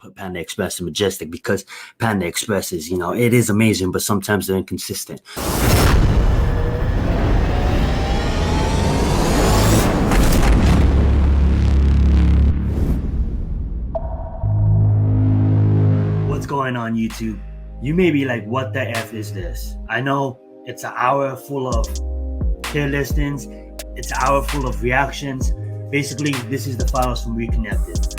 put Panda Express and Majestic because Panda Express is, it is amazing, but sometimes they're inconsistent. What's going on, YouTube? You may be like, what the F is this? I know it's an hour full of tier listings. It's an hour full of reactions. Basically, this is the files from Reconnected.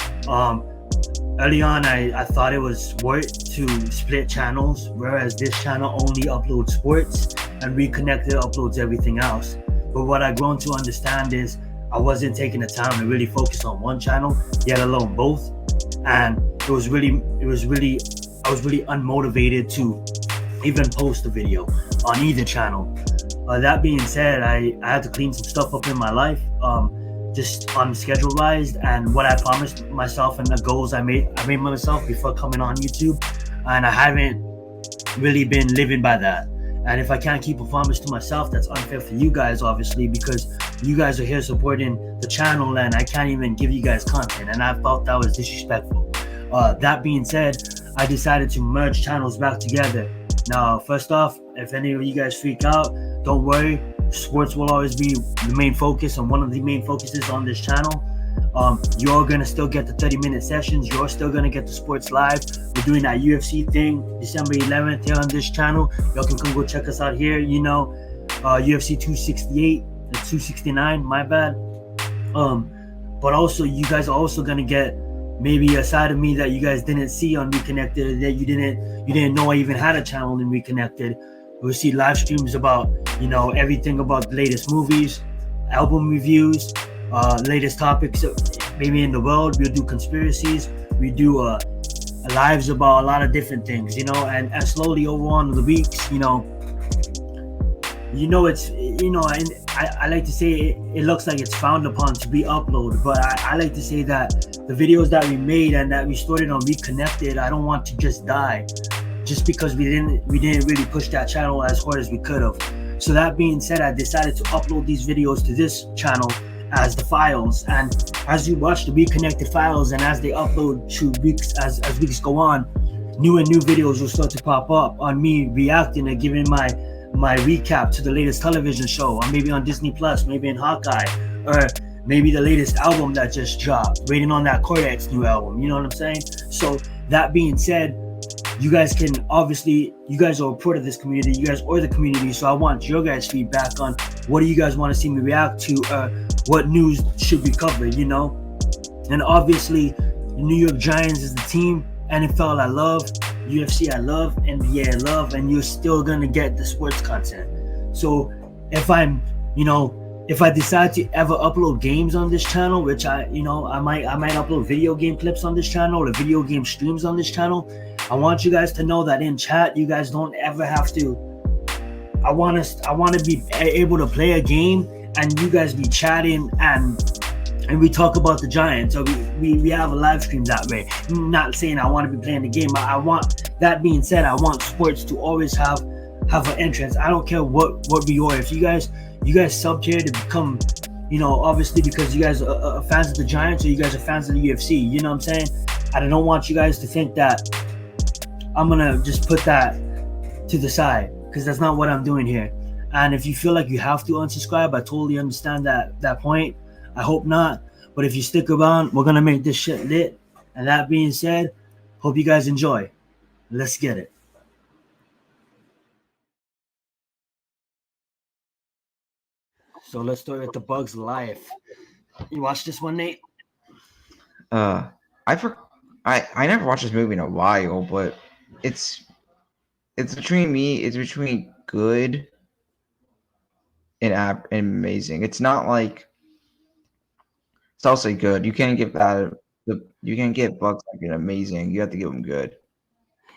Early on, I thought it was worth to split channels, whereas this channel only uploads sports and Reconnected uploads everything else. But what I've grown to understand is I wasn't taking the time to really focus on one channel, yet alone both. And I was really unmotivated to even post a video on either channel. That being said, I had to clean some stuff up in my life, just unscheduled, and what I promised myself and the goals I made myself before coming on YouTube, and I haven't really been living by that. And if I can't keep a promise to myself, that's unfair for you guys, obviously, because you guys are here supporting the channel and I can't even give you guys content, and I felt that was disrespectful. That being said, I decided to merge channels back together. Now, first off, if any of you guys freak out, don't worry. Sports will always be the main focus and one of the main focuses on this channel. You're gonna still get the 30-minute sessions. You're still gonna get the sports live. We're doing that UFC thing December 11th here on this channel. Y'all can come go check us out here. UFC 268, 269. My bad. But also, you guys are also gonna get maybe a side of me that you guys didn't see on Reconnected, that you didn't know I even had a channel in Reconnected. We'll see live streams about, everything about the latest movies, album reviews, latest topics maybe in the world. We'll do conspiracies. We do lives about a lot of different things, and slowly over on the weeks, I like to say it looks like it's frowned upon to be uploaded, but I like to say that the videos that we made and that we started on Reconnected, I don't want to just die just because we didn't really push that channel as hard as we could have. So that being said, I decided to upload these videos to this channel as the files, and as you watch the Reconnected files and as they upload to weeks, as weeks go on, new videos will start to pop up on me reacting and giving my recap to the latest television show, or maybe on Disney Plus, maybe in Hawkeye, or maybe the latest album that just dropped, waiting on that Cordex new album, you know what I'm saying? So that being said, you guys are a part of this community, you guys are the community, so I want your guys' feedback on what do you guys want to see me react to, what news should be covered, And obviously, the New York Giants is the team, NFL I love, UFC I love, NBA I love, and you're still gonna get the sports content. So if I decide to ever upload games on this channel, which I might upload video game clips on this channel or video game streams on this channel, I want you guys to know that in chat, you guys don't ever have to. I want to be able to play a game and you guys be chatting and we talk about the Giants, or we have a live stream that way. I'm not saying I want to be playing the game. That being said, I want sports to always have an entrance. I don't care what we are. If you guys subbed here to become, obviously because you guys are fans of the Giants or you guys are fans of the UFC, you know what I'm saying? I don't want you guys to think that I'm gonna just put that to the side, because that's not what I'm doing here. And if you feel like you have to unsubscribe, I totally understand that point. I hope not, but if you stick around, we're gonna make this shit lit. And that being said, hope you guys enjoy. Let's get it. So let's start with The Bug's Life. You watched this one, Nate? I never watched this movie in a while, but it's between good and amazing. It's not like it's also good. You can't give Bugs like an amazing. You have to give them good.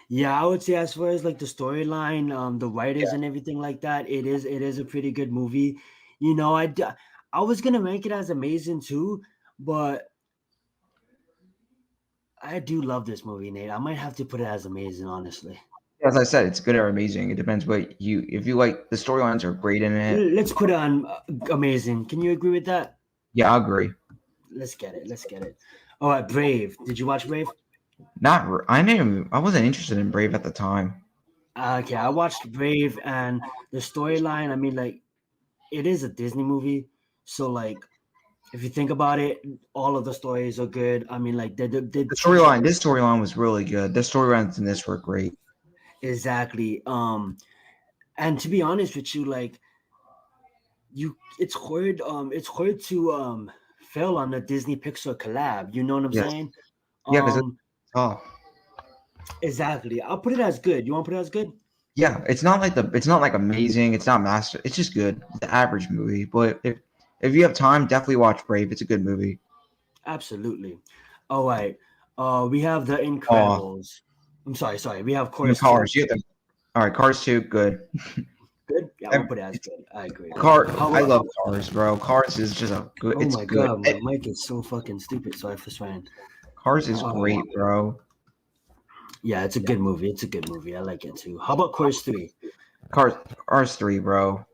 Yeah, I would say as far as like the storyline, the writers and everything like that, it is a pretty good movie. I was gonna rank it as amazing too, but I do love this movie, Nate. I might have to put it as amazing, honestly. As I said, it's good or amazing. It depends if you like. The storylines are great in it. Let's put it on amazing. Can you agree with that? Yeah, I agree. Let's get it. All right, Brave. Did you watch Brave? I wasn't interested in Brave at the time. Okay, I watched Brave, and the storyline. I mean, like, it is a Disney movie, so like, if you think about it, all of the stories are good. I mean, like, they The teach storyline, this storyline was really good. The storylines in this were great. exactly. And to be honest with you, like, it's hard to fail on a Disney Pixar collab. You know what I'm Yes. saying? Yeah, because it's Um, tough. exactly. I'll put it as good. You want to put it as good? Yeah, it's not like amazing. It's not master. It's just good. It's an average movie. But if you have time, definitely watch Brave. It's a good movie. Absolutely. All right. We have The Oh, Incredibles. I'm sorry. We have I mean, Chorus 2. Cars. All right, Cars 2, good. Good? Yeah, I'm gonna put it as good. I agree. How I about, love Cars, bro. Cars is just a good. oh It's my good. god, my mic is so fucking stupid. Sorry for swearing. Cars is Um, great, bro. yeah, it's a good movie. It's a good movie. I like it too. How about Chorus 3? Cars, Cars 3, bro.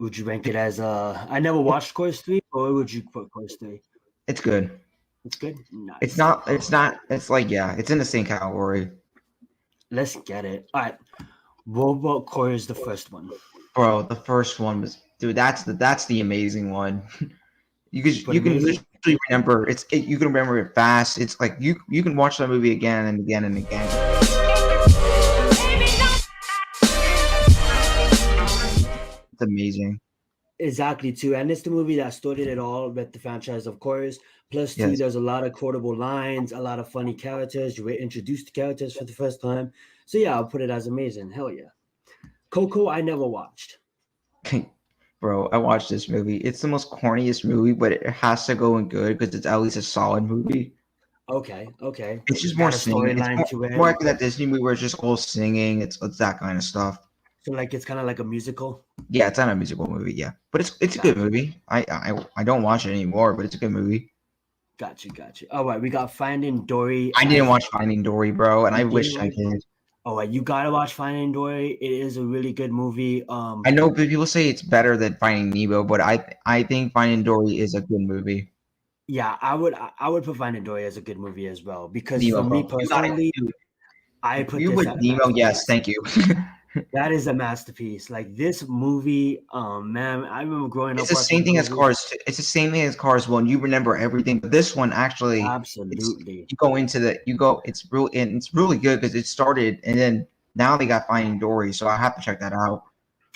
Would you rank it as I never watched Chorus 3, or would you put Chorus 3? It's good. It's good. It's Nice. not. It's not. It's like yeah. It's in the same category, Let's get it. All right. What about Chorus, the first one? bro. The first one was, dude. That's the amazing one. You put You can amazing? literally remember you can remember it fast. It's like you can watch that movie again and again and again. It's amazing. Exactly too, and it's the movie that started it all with the franchise, of course. Plus, two, Yes. there's a lot of quotable lines, a lot of funny characters. You were introduced to characters for the first time, so yeah, I'll put it as amazing. Hell yeah. Coco, I never watched. Bro, I watched this movie. It's the most corniest movie, but it has to go in good because it's at least a solid movie. Okay, It's just more got a singing. storyline to More it, like that Disney movie where it's just all singing. It's that kind of stuff. so like it's kind of like a musical. Yeah, it's not a musical movie. Yeah, but it's a good Gotcha, movie. I don't watch it anymore, but it's a good movie. gotcha. All right, we got Finding Dory I didn't as watch Finding Dory, bro, and I you wish didn't I watch. did. All right, you gotta watch Finding Dory. It is a really good movie. I know people say it's better than Finding Nemo, but I think Finding Dory is a good movie. Yeah, I would put Finding Dory as a good movie as well because for Nemo, me bro, you got it. personally, Dude, I if put you this would at a Nemo, yes, masterpiece. thank you. That is a masterpiece. Like this movie, man, I remember growing It's up the watching same this thing as movie. Cars. It's the same thing as Cars 1. You remember everything, but this one actually, it's Absolutely. you go into the you go. It's really good because it started and then now they got Finding Dory, so I have to check that out.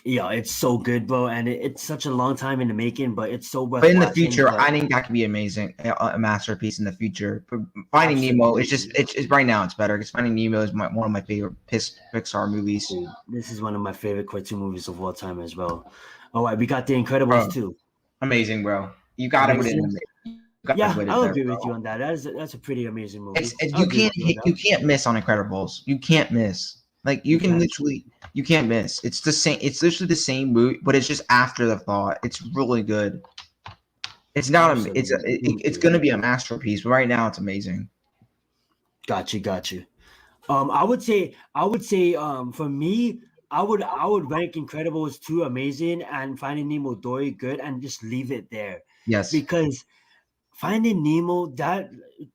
Yeah, it's so good, bro, and it's such a long time in the making, but it's so worth But in the watching. future, But I think that could be amazing, a masterpiece in the future. But Finding Nemo, absolutely, it's right now it's better because Finding Nemo is one of my favorite Pixar movies. dude, this is one of my favorite cartoon movies of all time as well. All right, we got The Incredibles Bro, too. amazing, bro. You got to put it in Amazing. the you got to Yeah, put it I'll there, agree with you bro. on that. That's a pretty amazing movie. It's I'll agree with you on that. you can't miss on Incredibles. You can't miss. Like you You can can't. literally you can't miss. It's the same. It's literally the same movie, but it's just after the thought. It's really good. It's not. It's Absolutely. gonna be a masterpiece. But right now, it's amazing. Got you. I would say, for me, I would rank Incredibles 2 amazing and Finding Nemo Dory good and just leave it there. Yes. Because Finding Nemo, that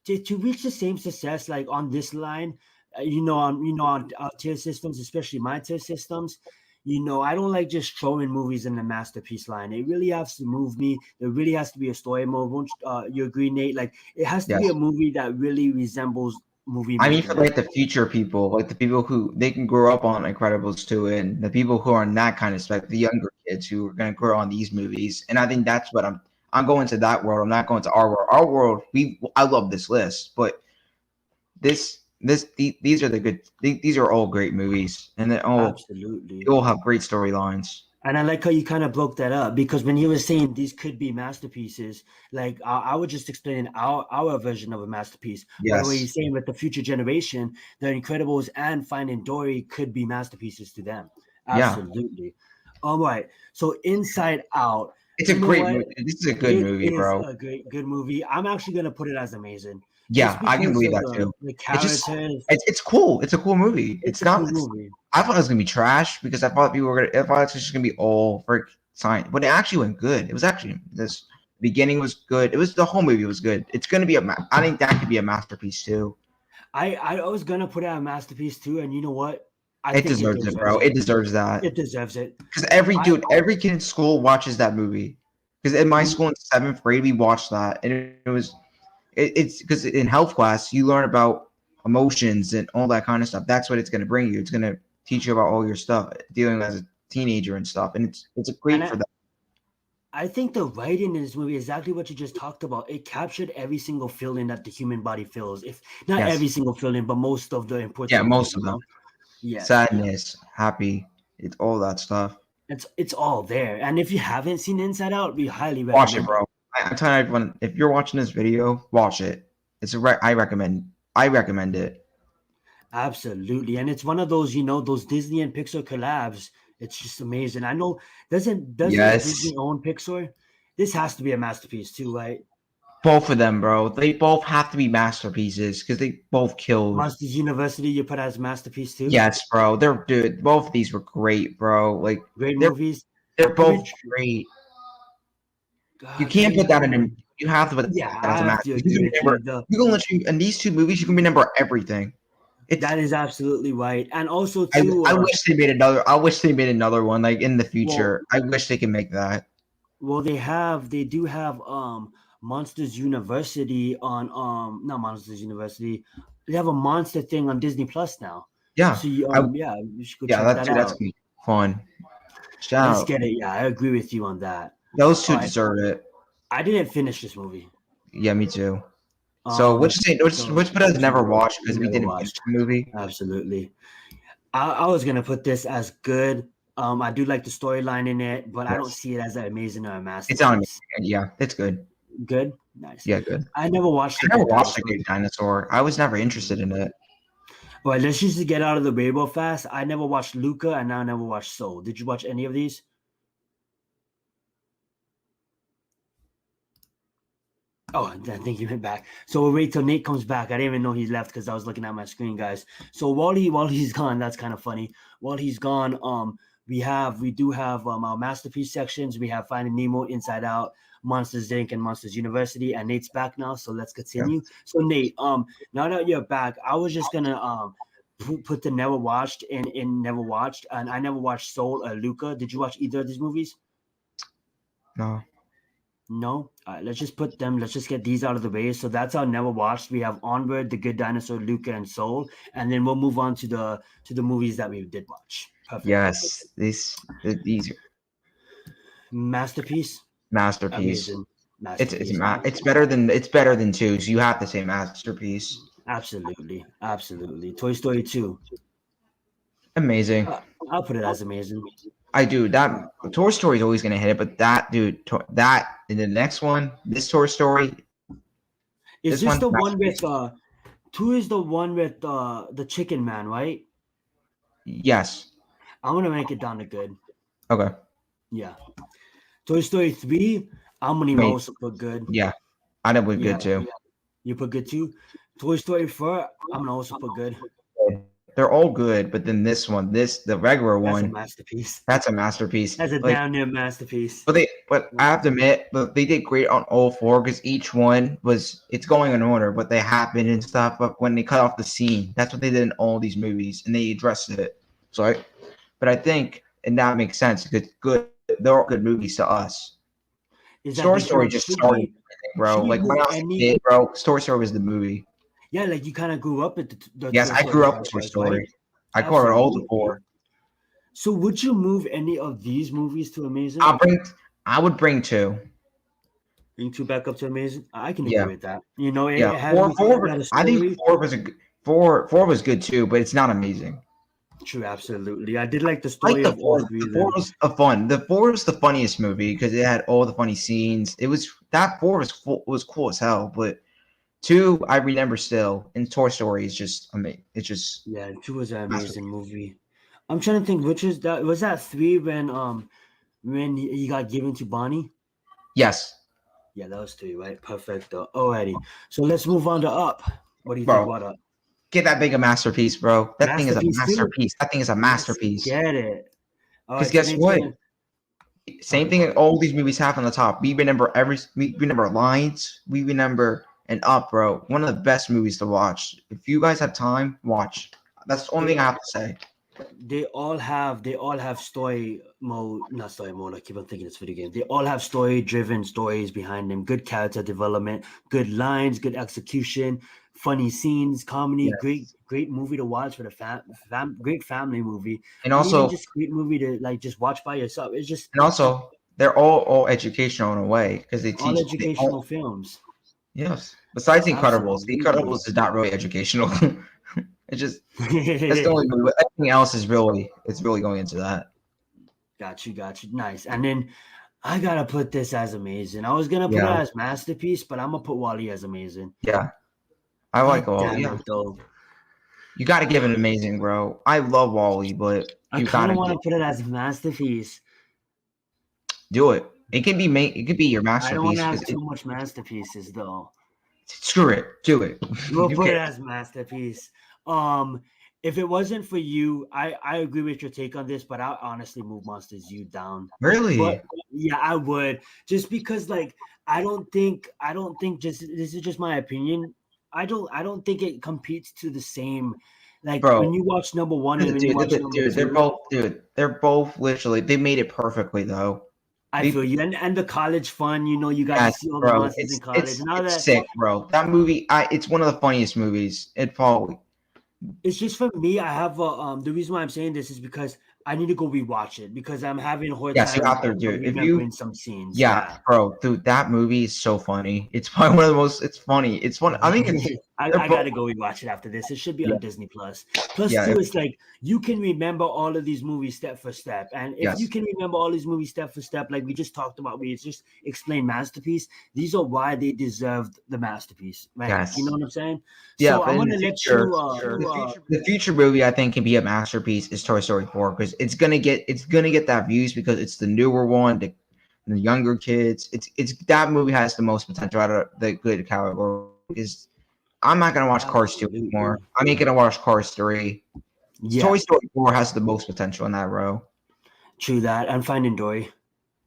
to reach the same success like on this line, on our tier systems, especially my tier systems, I don't like just throwing movies in the masterpiece line. It really has to move me. There really has to be a story mode. Won't you agree, Nate? Like it has to be a Yes. movie that really resembles movie I mean, making. for Like like the future people, like the people who they can grow up on Incredibles too, and the people who are in that kind of spec, the younger kids who are gonna grow on these movies. And I think that's what I'm going to that world. I'm not going to our world. Our world, I love this list, but these are the good. These are all great movies, and they absolutely. all have great storylines. And I like how you kind of broke that up because when you were saying these could be masterpieces, like I was just explaining our version of a masterpiece. But what you're Yes. saying with the future generation, The Incredibles and Finding Dory could be masterpieces to them. Yeah. Absolutely. All right. So Inside Out, It's a you know great what? movie. This is a good It movie, is bro. a good movie. I'm actually gonna put it as amazing, just Yeah, I can because believe of that the too. the It's just characters. it's cool. It's a cool movie. It's a cool movie. I thought it was gonna be trash because I thought people were gonna I thought it was just gonna be all for science, but it actually went good. It was actually this Beginning was good. It was the whole movie was good. It's gonna be I think that could be a masterpiece too. I was gonna put it a masterpiece too, and you know what? I It think deserves it, bro. It deserves that. It deserves it. Because every kid in school watches that movie. Because in my school in 7th grade, we watched that, and it's because in health class you learn about emotions and all that kind of stuff. That's what it's gonna bring you. It's gonna teach you about all your stuff dealing as a teenager and stuff, and it's great for that. I think the writing in this movie is exactly what you just talked about. It captured every single feeling that the human body feels. If not every single feeling, but most of the important. Yeah, most of them. Yeah, sadness, happy, it's all that stuff. It's all there. And if you haven't seen Inside Out, we highly recommend watch it, bro. I'm telling everyone, if you're watching this video, watch it. I recommend it. Absolutely, and it's one of those, those Disney and Pixar collabs. It's just amazing. I know doesn't Disney own Pixar? This has to be a masterpiece too, right? Both of them, bro. They both have to be masterpieces because they both killed. Monsters University, you put as masterpiece too? Yes, bro. Both of these were great, bro. Like great movies. They're both great. God, you can't put that in. You have to put that as a masterpiece. You can literally in these two movies, you can remember everything. That is absolutely right, and also too. I wish they made another. I wish they made another one like in the future. Well, I wish they can make that. Well, they do have Monsters University on not Monsters University. They have a monster thing on Disney Plus now. Yeah. So you should go check that out. That's gonna be fun. Let's get it. Yeah, I agree with you on that. Those two deserve it. I didn't finish this movie. Yeah, me too. So which put us never watched because we didn't watch the movie. Absolutely. I was gonna put this as good. I do like the storyline in it, but I don't see it as an amazing or a masterpiece. It's not amazing. Yeah, it's good. Good, nice. Yeah, good. I never watched. The Great Dinosaur. I was never interested in it. Well, let's just get out of the way real fast. I never watched Luca, and now I never watched Soul. Did you watch any of these? Oh, I think he went back. So we'll wait till Nate comes back. I didn't even know he left because I was looking at my screen, guys. So while he's gone, that's kind of funny. While he's gone, we do have our masterpiece sections. We have Finding Nemo, Inside Out, Monsters Inc., and Monsters University. And Nate's back now, so let's continue. Yeah. So Nate, now that you're back, I was just gonna put the never watched in never watched, and I never watched Soul or Luca. Did you watch either of these movies? No. All right, let's just put them. Let's just get these out of the way. So that's our never watched. We have Onward, The Good Dinosaur, Luca, and Soul, and then we'll move on to the movies that we did watch. Perfect. Yes, these are masterpiece. Amazing. It's better than two. So you have to say masterpiece. Absolutely. Toy Story 2. Amazing. I'll put it as amazing. I do. That Toy Story is always going to hit it, but that in the next one, this Toy Story. Is this the one with 2 is the one with the chicken man, right? Yes. I'm gonna make it down to good. Okay. Yeah. Toy Story 3, I'm gonna also put good. Yeah. I put good too. Yeah. You put good too? Toy Story 4, I'm gonna also put good. They're all good, but then the regular one, masterpiece. That's a masterpiece. That's a down near masterpiece. But I have to admit, they did great on all 4 because each one it's going in order, but they happen and stuff. But when they cut off the scene, that's what they did in all these movies, and they addressed it. So I think, and that makes sense because they're all good movies to us. Toy Story just started, bro. Like when I was a kid, bro, Toy Story was the movie. Yeah, like you kind of grew up with the Yes, I grew up with Toy Story. Right? I call it all the 4. So would you move any of these movies to amazing? I would bring 2. Bring 2 back up to amazing. I can agree with that. You know, it had four I think 4 was good too, but it's not amazing. True, absolutely. I did like the story of all 3. 4 was fun. The 4 was the funniest movie because it had all the funny scenes. 4 was cool as hell, but 2 I remember still, and Toy Story is just amazing. It's just 2 was an amazing movie. I'm trying to think which is that. Was that 3 when he got given to Bonnie? Yes. Yeah, that was 3, right? Perfect. Alrighty. So let's move on to Up. What do you think about Up? Get that big a masterpiece, bro. That thing is a masterpiece. That thing is a masterpiece. Get it. Because guess what? Same thing all these movies have on the top. We remember we remember lines. We remember and Up, bro. One of the best movies to watch. If you guys have time, watch. That's the only thing I have to say. They all have story mode, not story mode. I keep on thinking it's video game. They all have story-driven stories behind them. Good character development, good lines, good execution, funny scenes, comedy. Great, Yes. great movie to watch for the great family movie, And and even also just great movie to like just watch by yourself. It's just and also they're all educational in a way because all educational films. yes. Besides The Absolutely. Incredibles is not really educational. It's just that's the only movie. Everything else is really it's really going into that. Got you. Nice. And then I gotta put this as amazing. I was gonna put it Yeah, as masterpiece, but I'm gonna put Wally as amazing. yeah. I like God Wally. damn Yeah, it, though. you got to give it amazing, bro. I love Wally, but I you got kind to of want to put it as masterpiece. do it. It can be it could be your I don't want to masterpiece have because too much masterpieces, though. screw it, do it. We'll You put can it as masterpiece. Um, if it wasn't for you, I agree with your take on this, but I honestly move Monsters U down. But really, yeah, I would just because like I don't think just this is just my opinion. I don't think it competes to the same. Like bro. when you watch number one and when you watch number two, Dude. They're both literally. They made it perfectly though. I They feel you. And the college fun, you got to Yes, see all the bro. monsters in college. And now It's that sick, bro. That movie, it's one of the funniest movies. It probably it's just for me, I have the reason why I'm saying this is because I need to go rewatch it because I'm having a hard yes, you time have to do it. If you remembering some scenes. Yeah, Yeah. bro, dude, that movie is so funny. It's probably one of the most. It's funny. It's fun. I think it's they're I both. gotta go rewatch it after this. It should be Yeah, on Disney Plus. Plus, yeah, two, it's like you can remember all of these movies step for step, and if you yes, can remember all these movies step for step, like we just talked about, we just explained masterpiece. These are why they deserved the masterpiece rank. You know yes, what I'm saying? yeah. So But I'm in gonna let you. the future movie I think can be a masterpiece is Toy Story 4 because it's gonna get that views because it's the newer one, the younger kids. It's that movie has the most potential out of the good category. Is I'm not gonna watch Cars 2 anymore. Absolutely. I'm gonna watch Cars 3. Yeah, Toy Story 4 has the most potential in that row. true that. And Finding Dory.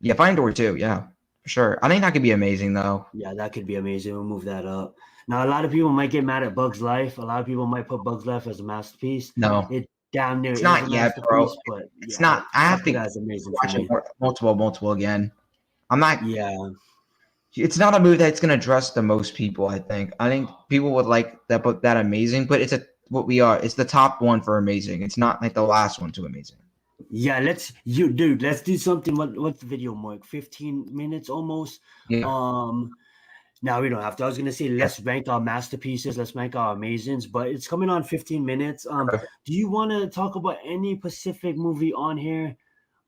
Yeah, Finding Dory too. Yeah, for sure. I think that could be amazing though. Yeah, that could be amazing. We'll move that up. Now, a lot of people might get mad at Bugs Life. A lot of people might put Bugs Life as a masterpiece. No, It damn near it's is a not yet, bro. masterpiece, but It's yeah, not. I I have put to it as amazing for watch it me. multiple again. I'm not. Yeah, It's not a movie that's gonna address the most people. I think people would like that, but that amazing. But it's a what we are. It's the top one for amazing. It's not like the last one to amazing. yeah. Let's do something. What's the video mark? 15 minutes almost. Yeah. Um, Now we don't have to. I was gonna say Yes. let's rank our masterpieces, let's rank our amazings, but it's coming on 15 minutes. Okay. Do you want to talk about any Pacific movie on here?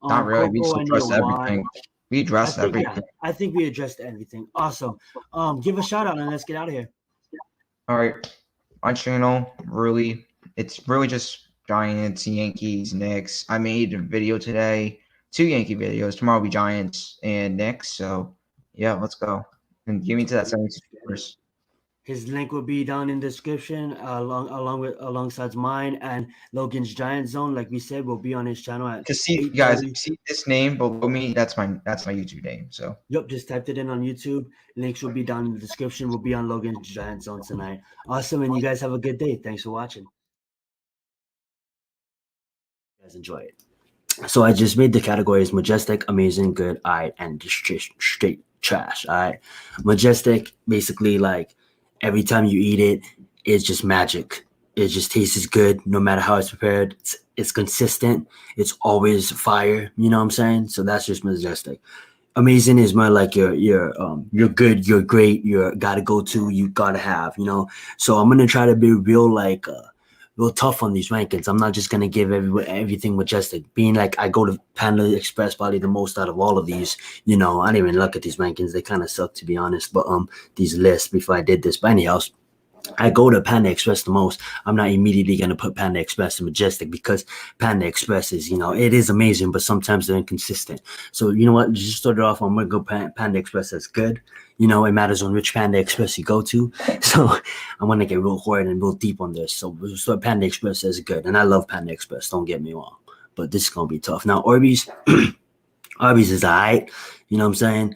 Not really. We Coco, just I know addressed why. everything. We addressed everything. I think we addressed everything. Awesome. Give a shout out and let's get out of here. All right. My channel really, it's really just Giants, Yankees, Knicks. I made a video today, 2 Yankee videos. Tomorrow will be Giants and Knicks. So yeah, let's go and give me to that 76ers. His link will be down in the description, alongside mine and Logan's Giant Zone. Like we said, will be on his channel at To see guys, if 8:30. you see this name below me, that's my YouTube name. So Yep, just typed it in on YouTube. Links will be down in the description. We'll be on Logan's Giant Zone tonight. Awesome, and you guys have a good day. Thanks for watching. You guys enjoy it. So I just made the categories majestic, amazing, good, all right, and just straight trash. All right. Majestic, basically like every time you eat it, it's just magic. It just tastes good no matter how it's prepared. It's consistent. It's always fire. You know what I'm saying? So that's just majestic. Amazing is more like you're good, you're great, you're gotta go to, you gotta have, So I'm gonna try to be real tough on these rankings. I'm not just gonna give everything majestic. Being like I go to Panda Express probably the most out of all of these. I didn't even look at these rankings. They kind of suck to be honest. But these lists before I did this. But anyhow, I go to Panda Express the most. I'm not immediately going to put Panda Express in Majestic because Panda Express is, it is amazing, but sometimes they're inconsistent. So, you know what? Just start it off. I'm going to go Panda Express as good. It matters on which Panda Express you go to. So I want to get real hard and real deep on this. So we'll start Panda Express as good. And I love Panda Express. Don't get me wrong. But this is going to be tough. Now, Orbeez. Arby's is alright. You know what I'm saying?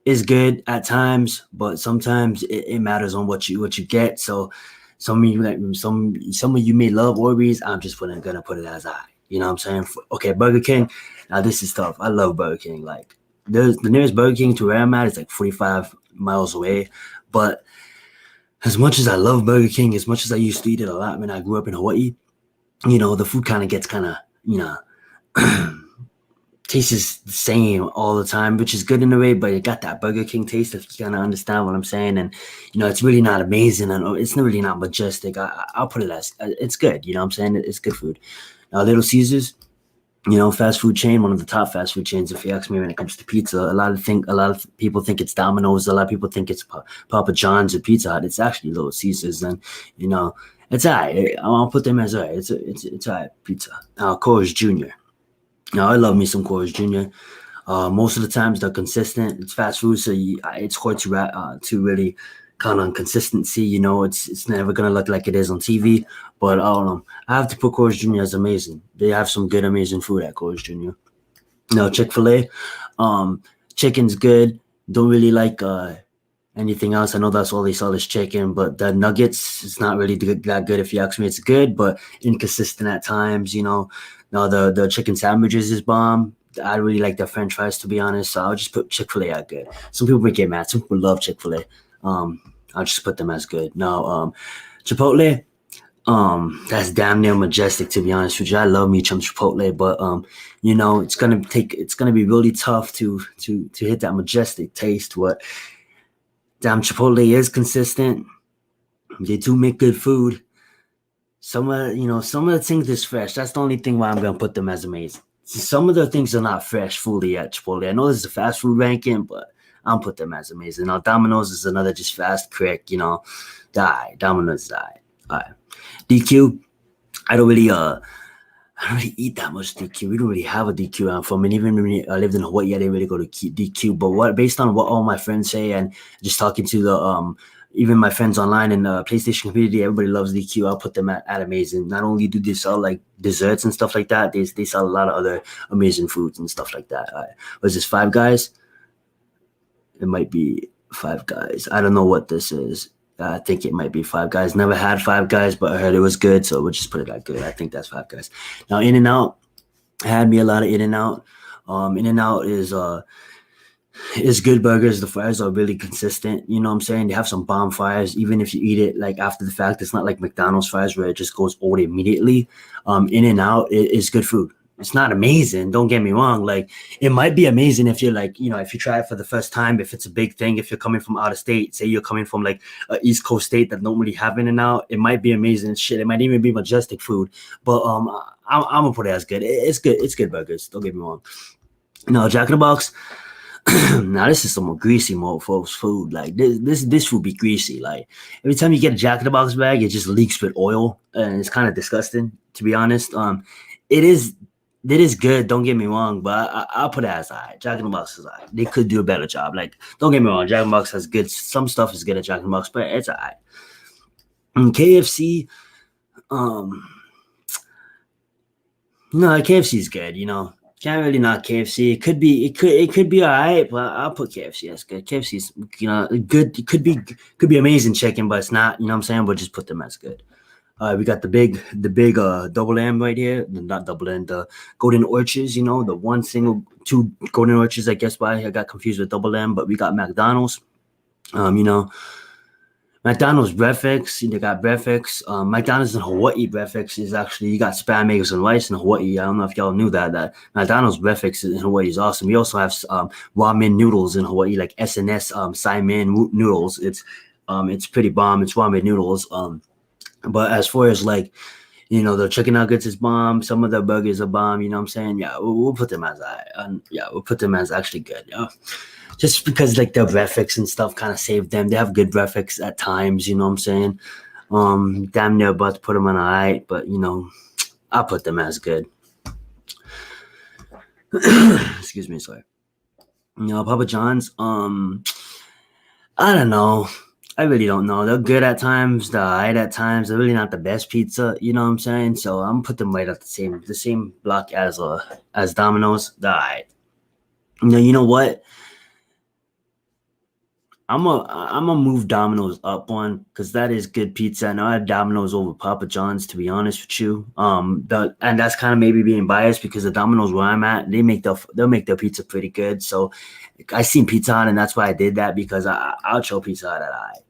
It's good at times, but sometimes it matters on what you get. So some of you some of you may love Arby's. I'm just gonna put it as I. You know what I'm saying? Okay, Burger King. Now this is tough. I love Burger King. Like the nearest Burger King to where I'm at is like 45 miles away. But as much as I love Burger King, as much as I used to eat it a lot when I grew up in Hawaii, the food kind of gets tastes the same all the time, which is good in a way, but it got that Burger King taste, if you kind of understand what I'm saying. And, it's really not amazing. And it's really not majestic. I'll put it as it's good. You know what I'm saying? It's good food. Now, Little Caesars, fast food chain, one of the top fast food chains, if you ask me, when it comes to pizza. A lot of people think it's Domino's. A lot of people think it's Papa John's or Pizza Hut. It's actually Little Caesars. And, it's all right. I'll put them as all right. It's all right, pizza. Coors Jr. Now, I love me some Coors Jr. Most of the times they're consistent. It's fast food, so it's hard to really count on consistency. It's never gonna look like it is on TV. But I have to put Coors Jr. as amazing. They have some good, amazing food at Coors Jr. Now, Chick-fil-A, chicken's good. Don't really like anything else. I know that's all they sell is chicken, but the nuggets, it's not really that good. If you ask me, it's good, but inconsistent at times. Now the chicken sandwiches is bomb. I really like their French fries, to be honest. So I'll just put Chick-fil-A at good. Some people may get mad. Some people love Chick-fil-A. I'll just put them as good. Now, Chipotle, that's damn near majestic, to be honest with you. I love me some Chipotle, but it's gonna be really tough to hit that majestic taste. What damn Chipotle is consistent. They do make good food. Some of the things is fresh. That's the only thing why I'm gonna put them as amazing. Some of the things are not fresh fully at Chipotle. I know this is a fast food ranking, but I'll put them as amazing. Now Domino's is another just fast, quick. Domino's die. All right. DQ. I don't really eat that much DQ. We don't really have a DQ I'm from, and even when I lived in Hawaii, I didn't really go to DQ. But based on what all my friends say, and just talking to the even my friends online in the PlayStation community, everybody loves DQ. I'll put them at amazing. Not only do they sell like desserts and stuff like that, they sell a lot of other amazing foods and stuff like that. Was this Five Guys? It might be Five Guys. I don't know what this is. I think it might be Five Guys. Never had Five Guys, but I heard it was good, so we'll just put it at good. I think that's Five Guys. Now, In-N-Out, I had me a lot of In-N-Out. In-N-Out is good burgers. The fries are really consistent. You know what I'm saying? They have some bomb fries. Even if you eat it like after the fact, it's not like McDonald's fries where it just goes old immediately. In-N-Out is good food. It's not amazing. Don't get me wrong. Like, it might be amazing if you're like, if you try it for the first time, if it's a big thing, if you're coming from out of state, say you're coming from like an East Coast state that don't really have In-N-Out, it might be amazing shit. It might even be majestic food, but I'm gonna put it as good. It's good. It's good burgers. Don't get me wrong. No, Jack in the Box. Now this is some more greasy folks food. Like this food be greasy. Like every time you get a Jack in the Box bag, it just leaks with oil, and it's kind of disgusting, to be honest. It is good. Don't get me wrong, but I'll put it as alright. Jack in the Box is alright. They could do a better job. Like, don't get me wrong, Jack in the Box has good. Some stuff is good at Jack in the Box, but it's alright. And KFC, no, KFC is good. Can't really knock KFC. It could be alright, but I'll put KFC as good. KFC is good. It could be amazing chicken, but it's not. You know what I'm saying? But just put them as good. We got the big double M right here. Not double M, the golden orchards. The two golden orchards. I guess why I got confused with double M. But we got McDonald's. McDonald's breakfast, they got breakfast. McDonald's in Hawaii breakfast is actually, you got spam, eggs, and rice in Hawaii. I don't know if y'all knew that McDonald's breakfast in Hawaii is awesome. We also have ramen noodles in Hawaii, like SNS Saimin noodles. It's pretty bomb. It's ramen noodles. But as far as like, the chicken nuggets is bomb. Some of the burgers are bomb. You know what I'm saying? Yeah, we'll put them as we'll put them as actually good. Yeah. Just because like their graphics and stuff kind of saved them. They have good graphics at times, you know what I'm saying? Damn near about to put them on alright, but I'll put them as good. Excuse me, sorry. Papa John's, I don't know. I really don't know. They're good at times, they're alright at times. They're really not the best pizza, you know what I'm saying? So I'm gonna put them right at the same block as Domino's. They're alright. You know what? I'm a move Domino's up one because that is good pizza. And I have Domino's over Papa John's, to be honest with you. And that's kind of maybe being biased because the Domino's where I'm at, they'll make their pizza pretty good. So I seen Pizza Hut, and that's why I did that, because I'll show Pizza Hut that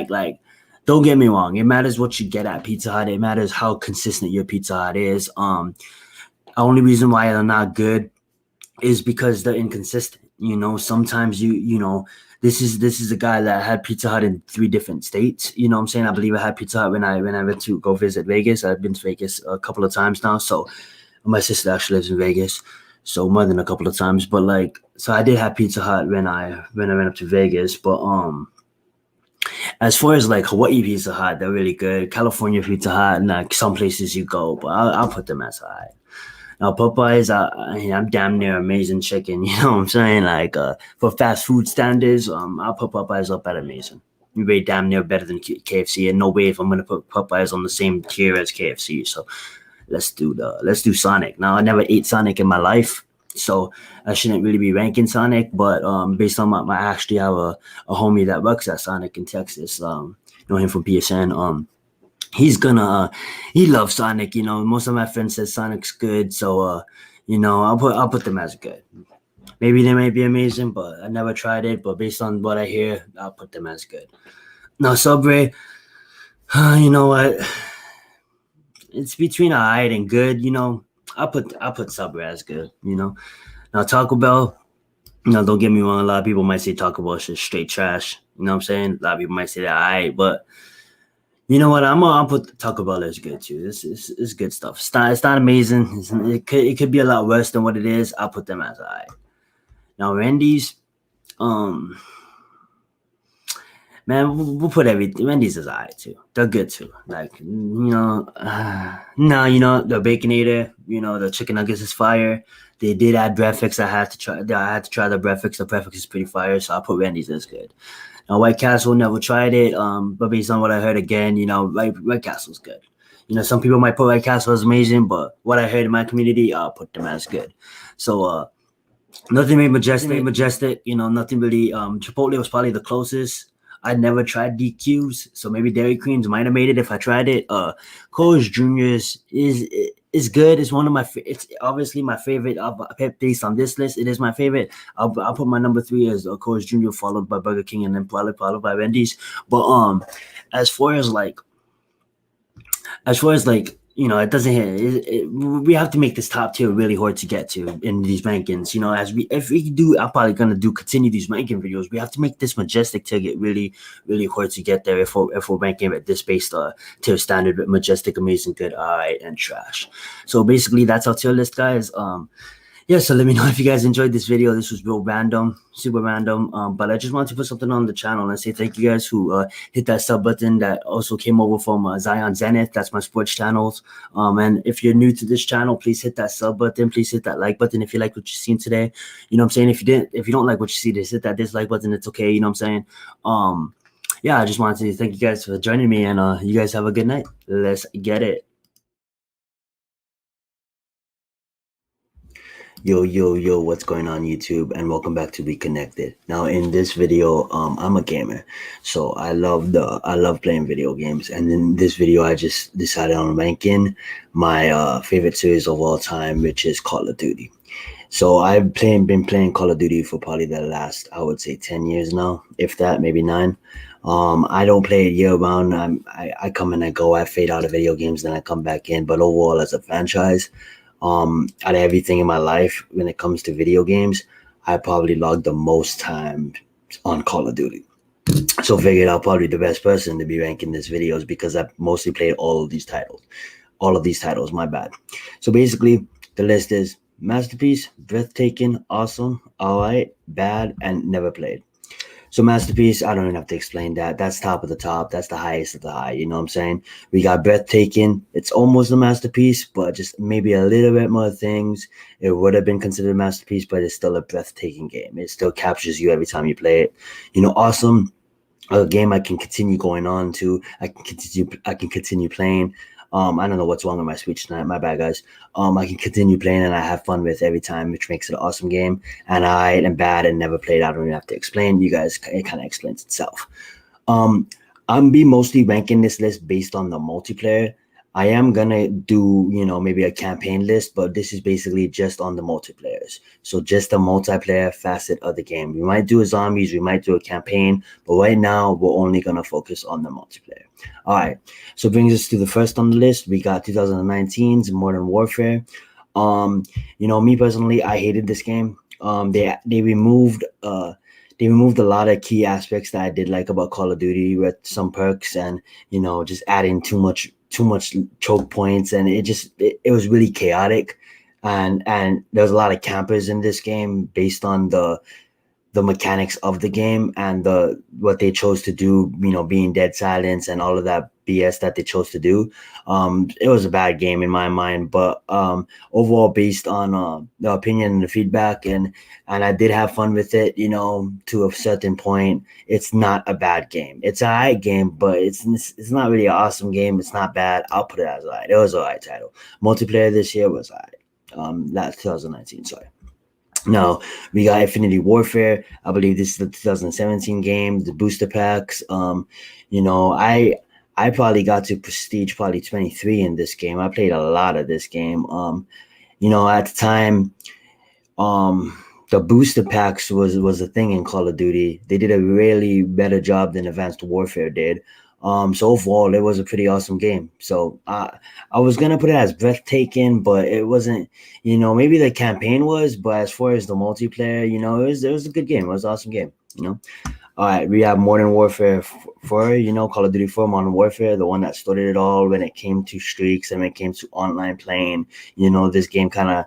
like. Don't get me wrong. It matters what you get at Pizza Hut. It matters how consistent your Pizza Hut is. Only reason why they're not good is because they're inconsistent. Sometimes this is a guy that had Pizza Hut in 3 different states. You know what I'm saying? I believe I had Pizza Hut when I went to go visit Vegas. I've been to Vegas a couple of times now. So my sister actually lives in Vegas, so more than a couple of times. But so I did have Pizza Hut when I went up to Vegas. But as far as Hawaii Pizza Hut, they're really good. California Pizza Hut, and some places you go, but I'll put them as high. Now Popeyes, I'm damn near amazing chicken. You know what I'm saying? For fast food standards, I'll put Popeyes up at amazing. Way damn near better than KFC, and no way if I'm gonna put Popeyes on the same tier as KFC. So let's do Sonic. Now I never ate Sonic in my life, so I shouldn't really be ranking Sonic. But based on I actually have a homie that works at Sonic in Texas. Know him from PSN. He loves Sonic. Most of my friends said Sonic's good, so I'll put them as good. Maybe they might be amazing, but I never tried it. But based on what I hear, I'll put them as good. Now Subway, you know what? It's between alright and good. I'll put Subway as good. Now Taco Bell. Don't get me wrong. A lot of people might say Taco Bell is straight trash. You know what I'm saying? A lot of people might say that alright, but you know what? I'll put Taco Bell as good too. This is good stuff. It's not amazing. It could be a lot worse than what it is. I'll put them as alright. Now Wendy's, man, we'll put everything. Wendy's is alright too. They're good too. The Baconator, the chicken nuggets is fire. They did add breakfast. I had to try the breakfast. The breakfast is pretty fire, so I'll put Wendy's as good. Now White Castle, never tried it. But based on what I heard again, White Castle's good. Some people might put White Castle as amazing, but what I heard in my community, I'll put them as good. So nothing made majestic. Nothing really. Chipotle was probably the closest. I never tried DQs, so maybe Dairy Queens might have made it if I tried it. Cole's Juniors is good. It's one of my. It's obviously my favorite. Based on this list, it is my favorite. I'll put my number 3 as Cole's Junior, followed by Burger King, and then probably followed by Wendy's. But as far as it doesn't hit. We have to make this top tier really hard to get to in these rankings. If we do, I'm probably gonna continue these ranking videos. We have to make this majestic tier get really, really hard to get there. If we're ranking at this based tier standard, with majestic, amazing, good, alright, and trash. So basically, that's our tier list, guys. Yeah, so let me know if you guys enjoyed this video. This was real random, super random. But I just wanted to put something on the channel and say thank you guys who hit that sub button that also came over from Zenith. That's my sports channels. And if you're new to this channel, please hit that sub button. Please hit that like button if you like what you've seen today. You know what I'm saying? If you don't like what you see, just hit that dislike button. It's okay. You know what I'm saying? Yeah, I just wanted to thank you guys for joining me, and you guys have a good night. Let's get it. Yo, what's going on YouTube, and welcome back to Be Connected. Now in this video, I'm a gamer, so I love playing video games, and in this video I just decided on ranking my favorite series of all time, which is Call of Duty. So I've been playing Call of Duty for probably the last, I would say, 10 years now, if that, maybe 9. I don't play it year round. I come and I go. I fade out of video games, then I come back in. But overall, as a franchise, out of everything in my life, when it comes to video games, I probably logged the most time on Call of Duty. So figured out probably the best person to be ranking this videos because I've mostly played all of these titles, my bad. So basically, the list is masterpiece, breathtaking, awesome, alright, bad, and never played. So masterpiece, I don't even have to explain that. That's top of the top. That's the highest of the high. You know what I'm saying? We got breathtaking. It's almost a masterpiece, but just maybe a little bit more things. It would have been considered a masterpiece, but it's still a breathtaking game. It still captures you every time you play it. Awesome. A game I can continue going on to. I can continue playing. I don't know what's wrong with my speech tonight. My bad, guys. I can continue playing and I have fun with every time, which makes it an awesome game. And I am bad and never played. I don't even have to explain. You guys, it kind of explains itself. I'm be mostly ranking this list based on the multiplayer. I am gonna do, maybe a campaign list, but this is basically just on the multiplayers. So just the multiplayer facet of the game. We might do a zombies, we might do a campaign, but right now we're only gonna focus on the multiplayer. All right. So brings us to the first on the list. We got 2019's Modern Warfare. Me personally, I hated this game. They removed a lot of key aspects that I did like about Call of Duty with some perks and just adding too much choke points, and it was really chaotic, and there's a lot of campers in this game based on the mechanics of the game and what they chose to do, being dead silence and all of that BS that they chose to do. It was a bad game in my mind, but overall, based on the opinion and the feedback, and I did have fun with it, to a certain point. It's not a bad game. It's a alright game, but it's not really an awesome game. It's not bad. I'll put it as alright. It was an alright title. Multiplayer this year was alright. That's 2019. Sorry. Now we got Affinity Warfare. I believe this is the 2017 game, the booster packs. I probably got to Prestige 23 in this game. I played a lot of this game. At the time, the booster packs was a thing in Call of Duty. They did a really better job than Advanced Warfare did. So overall, it was a pretty awesome game. So I was gonna put it as breathtaking, but it wasn't. Maybe the campaign was, but as far as the multiplayer, it was a good game. It was an awesome game. All right, we have Modern Warfare 4. Call of Duty 4, Modern Warfare, the one that started it all when it came to streaks and when it came to online playing. This game kind of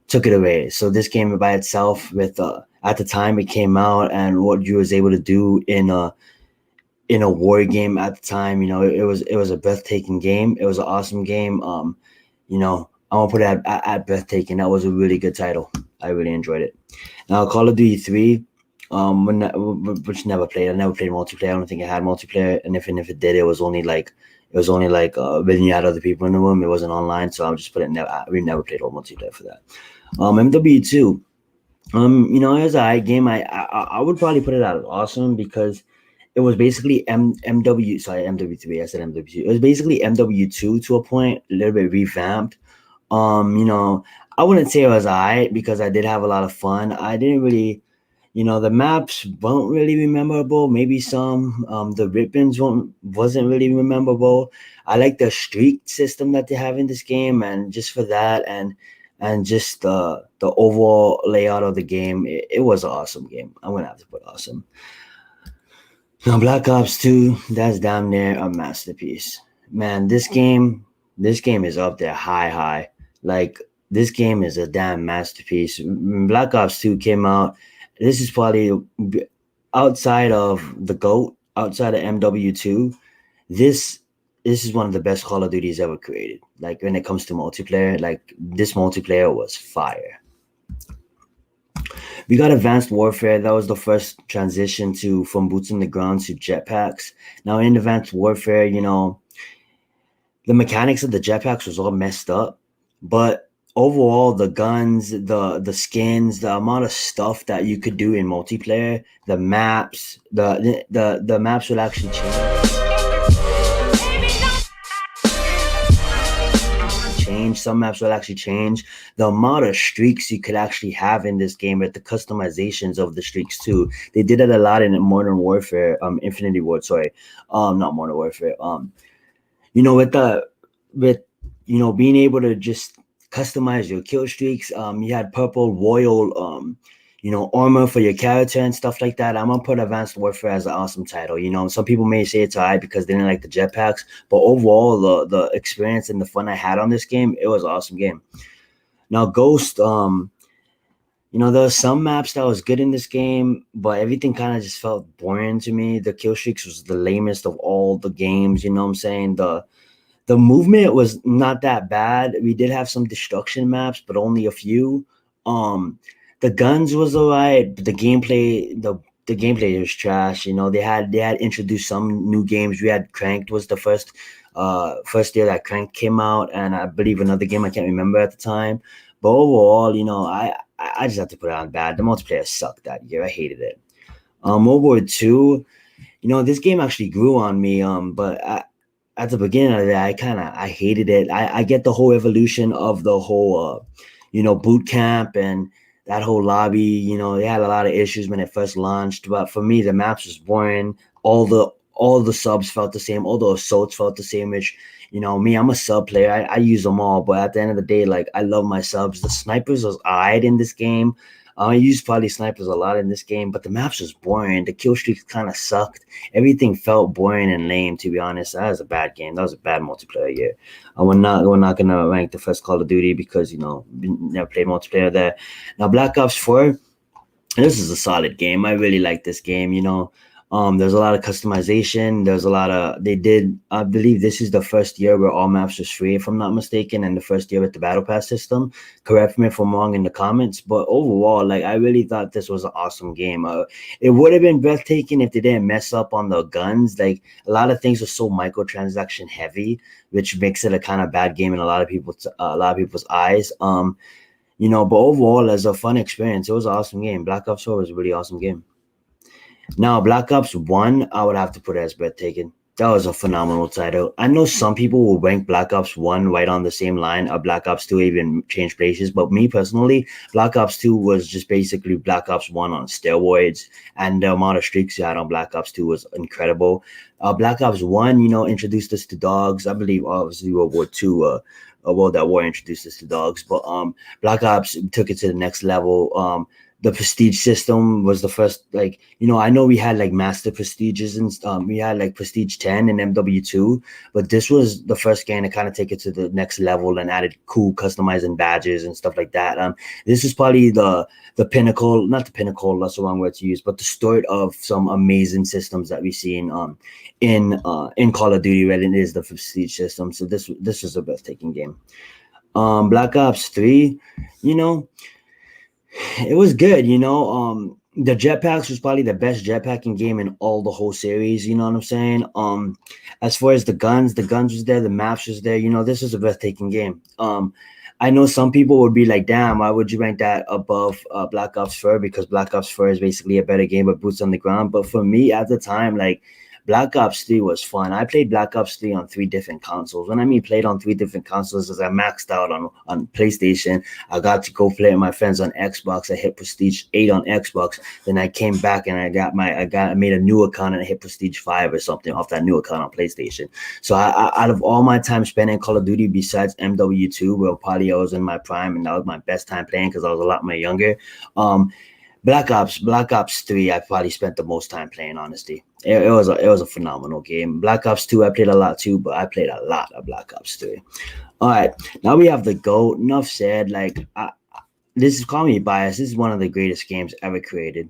took it away. So this game by itself, with at the time it came out and what you was able to do in a war game at the time, it was a breathtaking game. It was an awesome game. I'm gonna put it at breathtaking. That was a really good title. I really enjoyed it. Now Call of Duty 3, which never played. I never played multiplayer. I don't think it had multiplayer, and if it did, it was only like when you had other people in the room. It wasn't online, so I'll just put it. We never played all multiplayer for that. MW2, it was a high game. I would probably put it at awesome because it was basically MW3. I said MW2. It was basically MW2 to a point, a little bit revamped. I wouldn't say it was alright because I did have a lot of fun. I didn't really, the maps weren't really memorable. Maybe some. The ribbons wasn't really memorable. I like the streak system that they have in this game, and just for that, and just the overall layout of the game, it was an awesome game. I'm gonna have to put awesome. Now, Black Ops 2, that's damn near a masterpiece. Man, this game is up there high. Like, this game is a damn masterpiece. When Black Ops 2 came out, this is probably, outside of the GOAT, outside of MW2, this is one of the best Call of Duties ever created. Like, when it comes to multiplayer, like, this multiplayer was fire. We got Advanced Warfare. That was the first transition from boots on the ground to jetpacks. Now in Advanced Warfare, the mechanics of the jetpacks was all messed up, but overall the guns, the skins, the amount of stuff that you could do in multiplayer, the maps, the maps would actually change. Some maps will actually change. The amount of streaks you could actually have in this game, with the customizations of the streaks too. They did it a lot in Modern Warfare, Infinity Ward. Sorry, not Modern Warfare. With being able to just customize your kill streaks. You had purple royal armor for your character and stuff like that. I'm gonna put Advanced Warfare as an awesome title. Some people may say it's alright because they didn't like the jetpacks, but overall the experience and the fun I had on this game, it was an awesome game. Now Ghost, there were some maps that was good in this game, but everything kind of just felt boring to me. The kill streaks was the lamest of all the games. You know what I'm saying? The movement was not that bad. We did have some destruction maps, but only a few. The guns was alright, but the gameplay was trash. They had introduced some new games. We had Cranked was the first first year that Crank came out, and I believe another game I can't remember at the time. But overall, I just have to put it on bad. The multiplayer sucked that year. I hated it. World War II, this game actually grew on me. But at the beginning of it, I hated it. I get the whole evolution of the whole, boot camp and that whole lobby. They had a lot of issues when it first launched, but for me, the maps was boring. All the subs felt the same. All the assaults felt the same. Which, me, I'm a sub player. I use them all, but at the end of the day, like, I love my subs. The snipers was alright in this game. I used probably snipers a lot in this game, but the maps was boring. The kill streaks kind of sucked. Everything felt boring and lame, to be honest. That was a bad game. That was a bad multiplayer year. We're not gonna rank the first Call of Duty because we never played multiplayer there. Now, Black Ops 4, this is a solid game. I really like this game. There's a lot of customization. I believe this is the first year where all maps was free, if I'm not mistaken, and the first year with the battle pass system. Correct me if I'm wrong in the comments, but overall, like, I really thought this was an awesome game. It would have been breathtaking if they didn't mess up on the guns. Like, a lot of things were so microtransaction heavy, which makes it a kind of bad game in a lot of people's eyes. But overall, as a fun experience, it was an awesome game. Black Ops 4 was a really awesome game. Now, Black Ops 1, I would have to put it as breathtaking. That was a phenomenal title. I know some people will rank Black Ops 1 right on the same line of Black Ops 2, even change places. But me personally, Black Ops 2 was just basically Black Ops 1 on steroids. And the amount of streaks you had on Black Ops 2 was incredible. Black Ops 1, introduced us to dogs. I believe, obviously, World War 2, World at War introduced us to dogs. But Black Ops took it to the next level. The prestige system was the first, I know we had like master prestiges and we had like prestige 10 and MW2, but this was the first game to kind of take it to the next level and added cool customizing badges and stuff like that. This is probably the pinnacle, not the pinnacle, that's the wrong word to use, but the start of some amazing systems that we've seen in Call of Duty, where it is the prestige system. So this is a breathtaking game. Black Ops 3, it was good, the jetpacks was probably the best jetpacking game in all the whole series, you know what I'm saying? As far as the guns was there, the maps was there, this is a breathtaking game. I know some people would be like, damn, why would you rank that above Black Ops 4? Because Black Ops 4 is basically a better game with boots on the ground. But for me at the time, like, Black Ops 3 was fun. I played Black Ops 3 on 3 different consoles. When I mean played on 3 different consoles, as I maxed out on PlayStation. I got to go play with my friends on Xbox. I hit Prestige 8 on Xbox. Then I came back and I made a new account and I hit Prestige 5 or something off that new account on PlayStation. So I out of all my time spent in Call of Duty, besides MW2, where probably I was in my prime and that was my best time playing because I was a lot more younger. Black Ops 3, I probably spent the most time playing, honestly. It was a phenomenal game. Black Ops 2, I played a lot too, but I played a lot of Black Ops 3. All right, now we have the GOAT. Enough said. Like, this is, call me biased. This is one of the greatest games ever created.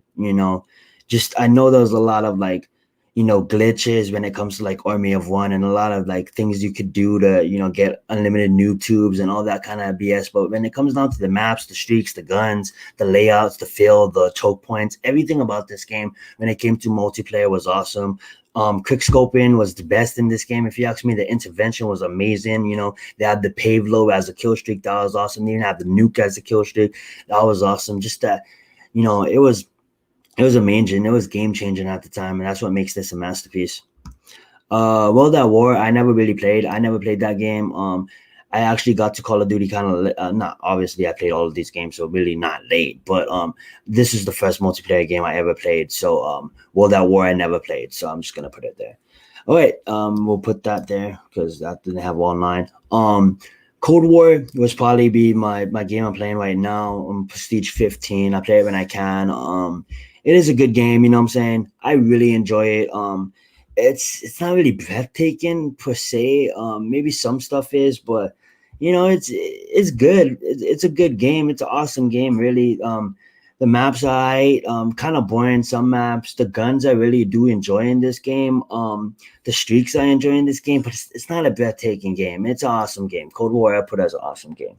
Just, I know there's a lot of glitches when it comes to like Army of One and a lot of like things you could do to, get unlimited noob tubes and all that kind of BS. But when it comes down to the maps, the streaks, the guns, the layouts, the field, the choke points, everything about this game when it came to multiplayer was awesome. Quick scoping was the best in this game. If you ask me, the intervention was amazing. They had the pave low as a kill streak. That was awesome. They even had the nuke as a kill streak. That was awesome. Just that, it was amazing. It was game changing at the time, and that's what makes this a masterpiece. World at War, I never really played. I never played that game. I actually got to Call of Duty kind of not obviously. I played all of these games, so really not late. But this is the first multiplayer game I ever played. So World at War, I never played. So I'm just gonna put it there. All right, we'll put that there because that didn't have online. Cold War was probably be my game I'm playing right now. Prestige 15. I play it when I can. It is a good game, you know what I'm saying? I really enjoy it. It's not really breathtaking per se. Maybe some stuff is, but it's good. It's a good game. It's an awesome game, really. The maps are kind of boring, some maps. The guns I really do enjoy in this game. The streaks I enjoy in this game, but it's not a breathtaking game. It's an awesome game. Cold War I put as an awesome game.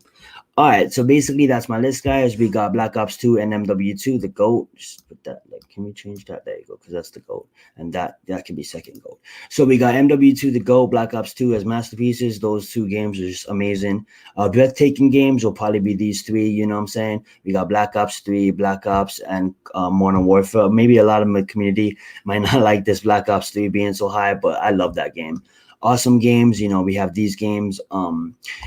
All right, so basically that's my list, guys. We got Black Ops 2 and MW2, the GOAT. Just put that, like, can we change that? There you go, because that's the GOAT. And that can be second GOAT. So we got MW2, the GOAT, Black Ops 2 as masterpieces. Those two games are just amazing. Breathtaking games will probably be these three, you know what I'm saying? We got Black Ops 3, Black Ops, and Modern Warfare. Maybe a lot of my community might not like this Black Ops 3 being so high, but I love that game. Awesome games, you know. We have these games,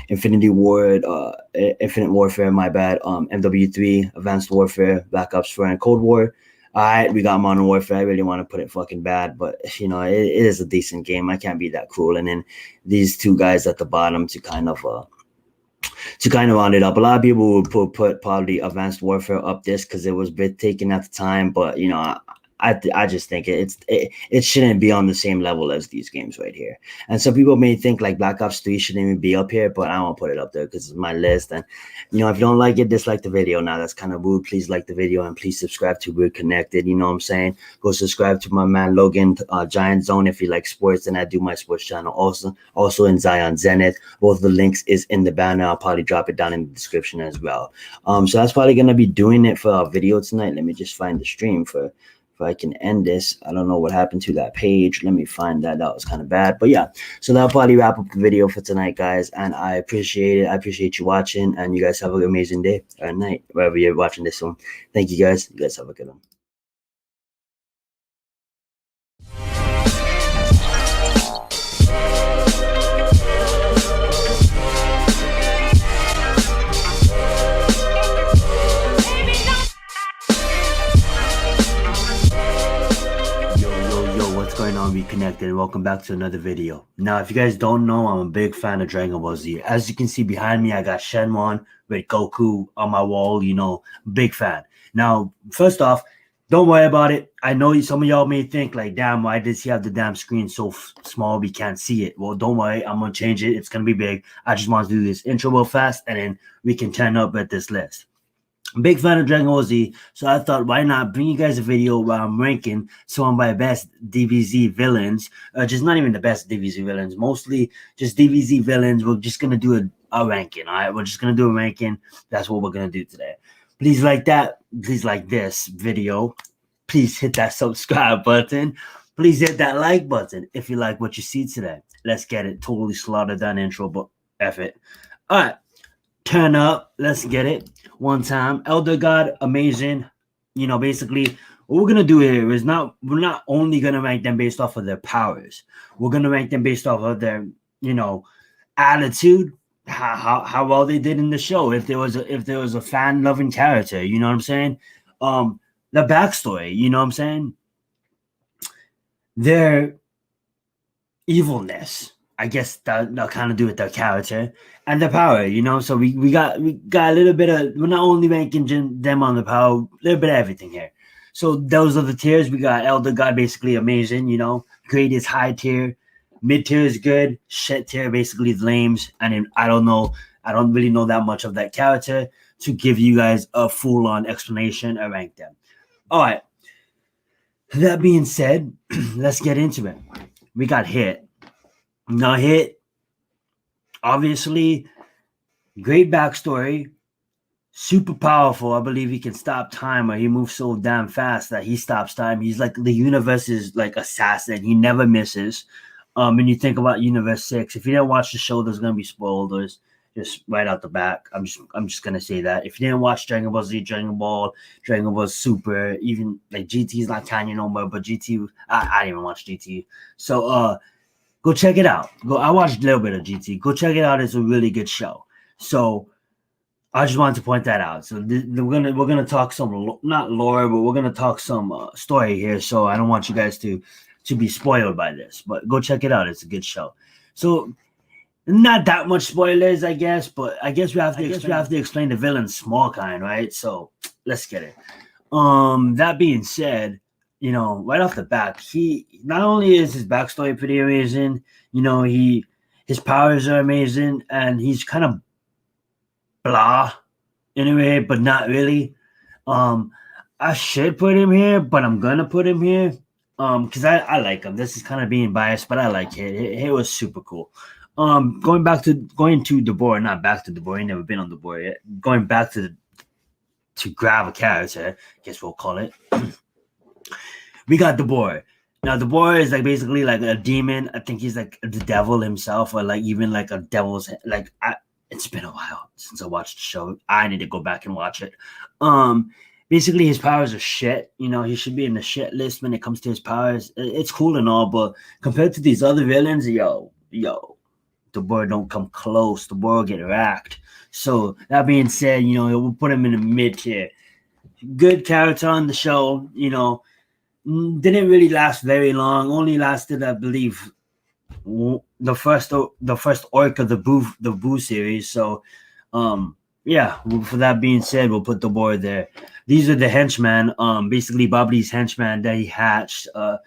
Infinite Warfare, my bad, MW3, Advanced Warfare, Black Ops 4, and Cold War. All right, we got Modern Warfare. I really want to put it fucking bad, but you know, it is a decent game. I can't be that cruel. And then these two guys at the bottom to kind of round it up. A lot of people would put probably Advanced Warfare up this because it was bit taken at the time, but you know, I just think it shouldn't be on the same level as these games right here. And some people may think like Black Ops 3 shouldn't even be up here, but I won't put it up there because it's my list. And you know, if you don't like it, dislike the video. Now that's kind of rude. Please like the video and please subscribe to We're Connected. You know what I'm saying? Go subscribe to my man Logan, Giant Zone, if you like sports, and I do my sports channel also in Zion Zenith. Both the links is in the banner. I'll probably drop it down in the description as well. So that's probably gonna be doing it for our video tonight. Let me just find the stream for. If I can end this. I don't know what happened to that page. Let me find that. That was kind of bad. But yeah, so that'll probably wrap up the video for tonight, guys. And I appreciate it. I appreciate you watching. And you guys have an amazing day or night, wherever you're watching this one. Thank you, guys. You guys have a good one. We connected and welcome back to another video. Now, if you guys don't know, I'm a big fan of Dragon Ball Z. As you can see behind me, I got Shenron with Goku on my wall. You know, big fan. Now, first off, don't worry about it. I know some of y'all may think like, damn, why does he have the damn screen so small we can't see it? Well, don't worry, I'm gonna change it. It's gonna be big. I just want to do this intro real fast and then we can turn up at this list. Big fan of Dragon Ball Z, so I thought, why not bring you guys a video where I'm ranking some of my best DBZ villains, just not even the best DBZ villains, mostly just DBZ villains. We're just gonna do a ranking, all right? We're just gonna do a ranking. That's what we're gonna do today. Please like that. Please like this video. Please hit that subscribe button. Please hit that like button if you like what you see today. Let's get it. Totally slaughtered that intro, but F it. All right. Turn up. Let's get it. One time. Elder God, amazing. You know, basically, what we're gonna do here is we're not only gonna rank them based off of their powers. We're gonna rank them based off of their, you know, attitude, how well they did in the show. If there was a fan loving character, you know what I'm saying? The backstory, you know what I'm saying? Their evilness. I guess that'll kind of do with their character and the power, you know. So we got a little bit of, we're not only ranking them on the power, a little bit of everything here. So those are the tiers. We got Elder God, basically amazing, you know. Great is high tier, mid tier is good, shit tier basically is lames. And then I don't really know that much of that character to give you guys a full on explanation or rank them. All right. That being said, let's get into it. We got Hit. Now, Hit, obviously, great backstory, super powerful. I believe he can stop time, or he moves so damn fast that he stops time. He's like the universe's like assassin. He never misses. And you think about Universe 6. If you didn't watch the show, there's gonna be spoilers just right out the back. I'm just gonna say that. If you didn't watch Dragon Ball Z, Dragon Ball Super, even like GT's not canon no more, but GT, I didn't even watch GT. So go check it out. I watched a little bit of GT. Go check it out. It's a really good show. So I just wanted to point that out. So we're gonna talk some not lore, but we're gonna talk some story here. So I don't want you guys to be spoiled by this. But go check it out. It's a good show. So not that much spoilers, I guess. But I guess we have to explain the villain's small kind, right? So let's get it. That being said, you know, right off the bat, he not only is his backstory pretty amazing, you know, his powers are amazing, and he's kind of blah in a way, but not really. I should put him here, but I'm gonna put him here because I like him. This is kind of being biased, but I like it. It was super cool. Going to Dory, not back to Dory. Ain't never been on Dory yet. Going back to grab a character, I guess we'll call it. We got Dory. Now Dory is like basically like a demon. I think he's like the devil himself, or like even like a devil's like. It's been a while since I watched the show. I need to go back and watch it. Basically his powers are shit. You know, he should be in the shit list when it comes to his powers. It's cool and all, but compared to these other villains, yo, the boy don't come close. The boy will get racked. So that being said, you know, we'll put him in the mid tier. Good character on the show, you know. Didn't really last very long. Only lasted, I believe, the first arc of the Boo series. So, yeah. For that being said, we'll put the boy there. These are the henchmen. Basically Bobby's henchmen that he hatched. No,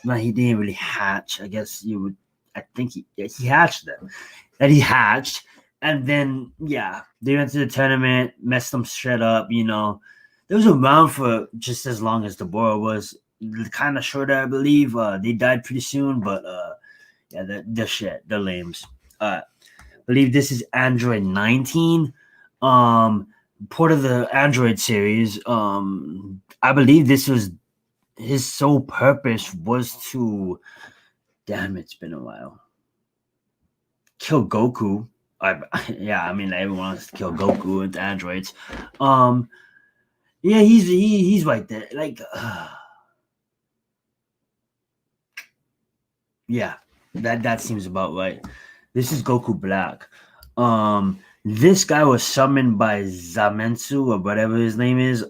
he didn't really hatch. I guess you would. I think he hatched them. That he hatched, and then yeah, they went to the tournament, messed them straight up. You know, they was around for just as long as the boy was. Kind of shorter, I believe. They died pretty soon, but yeah, the shit, the lames. I believe this is Android 19. Part of the Android series. I believe this was his sole purpose was to. Damn, it's been a while. Kill Goku. Yeah, I mean everyone wants to kill Goku with androids. Yeah, he's right there. Like. Yeah, that seems about right. This is Goku Black. This guy was summoned by Zamensu or whatever his name is.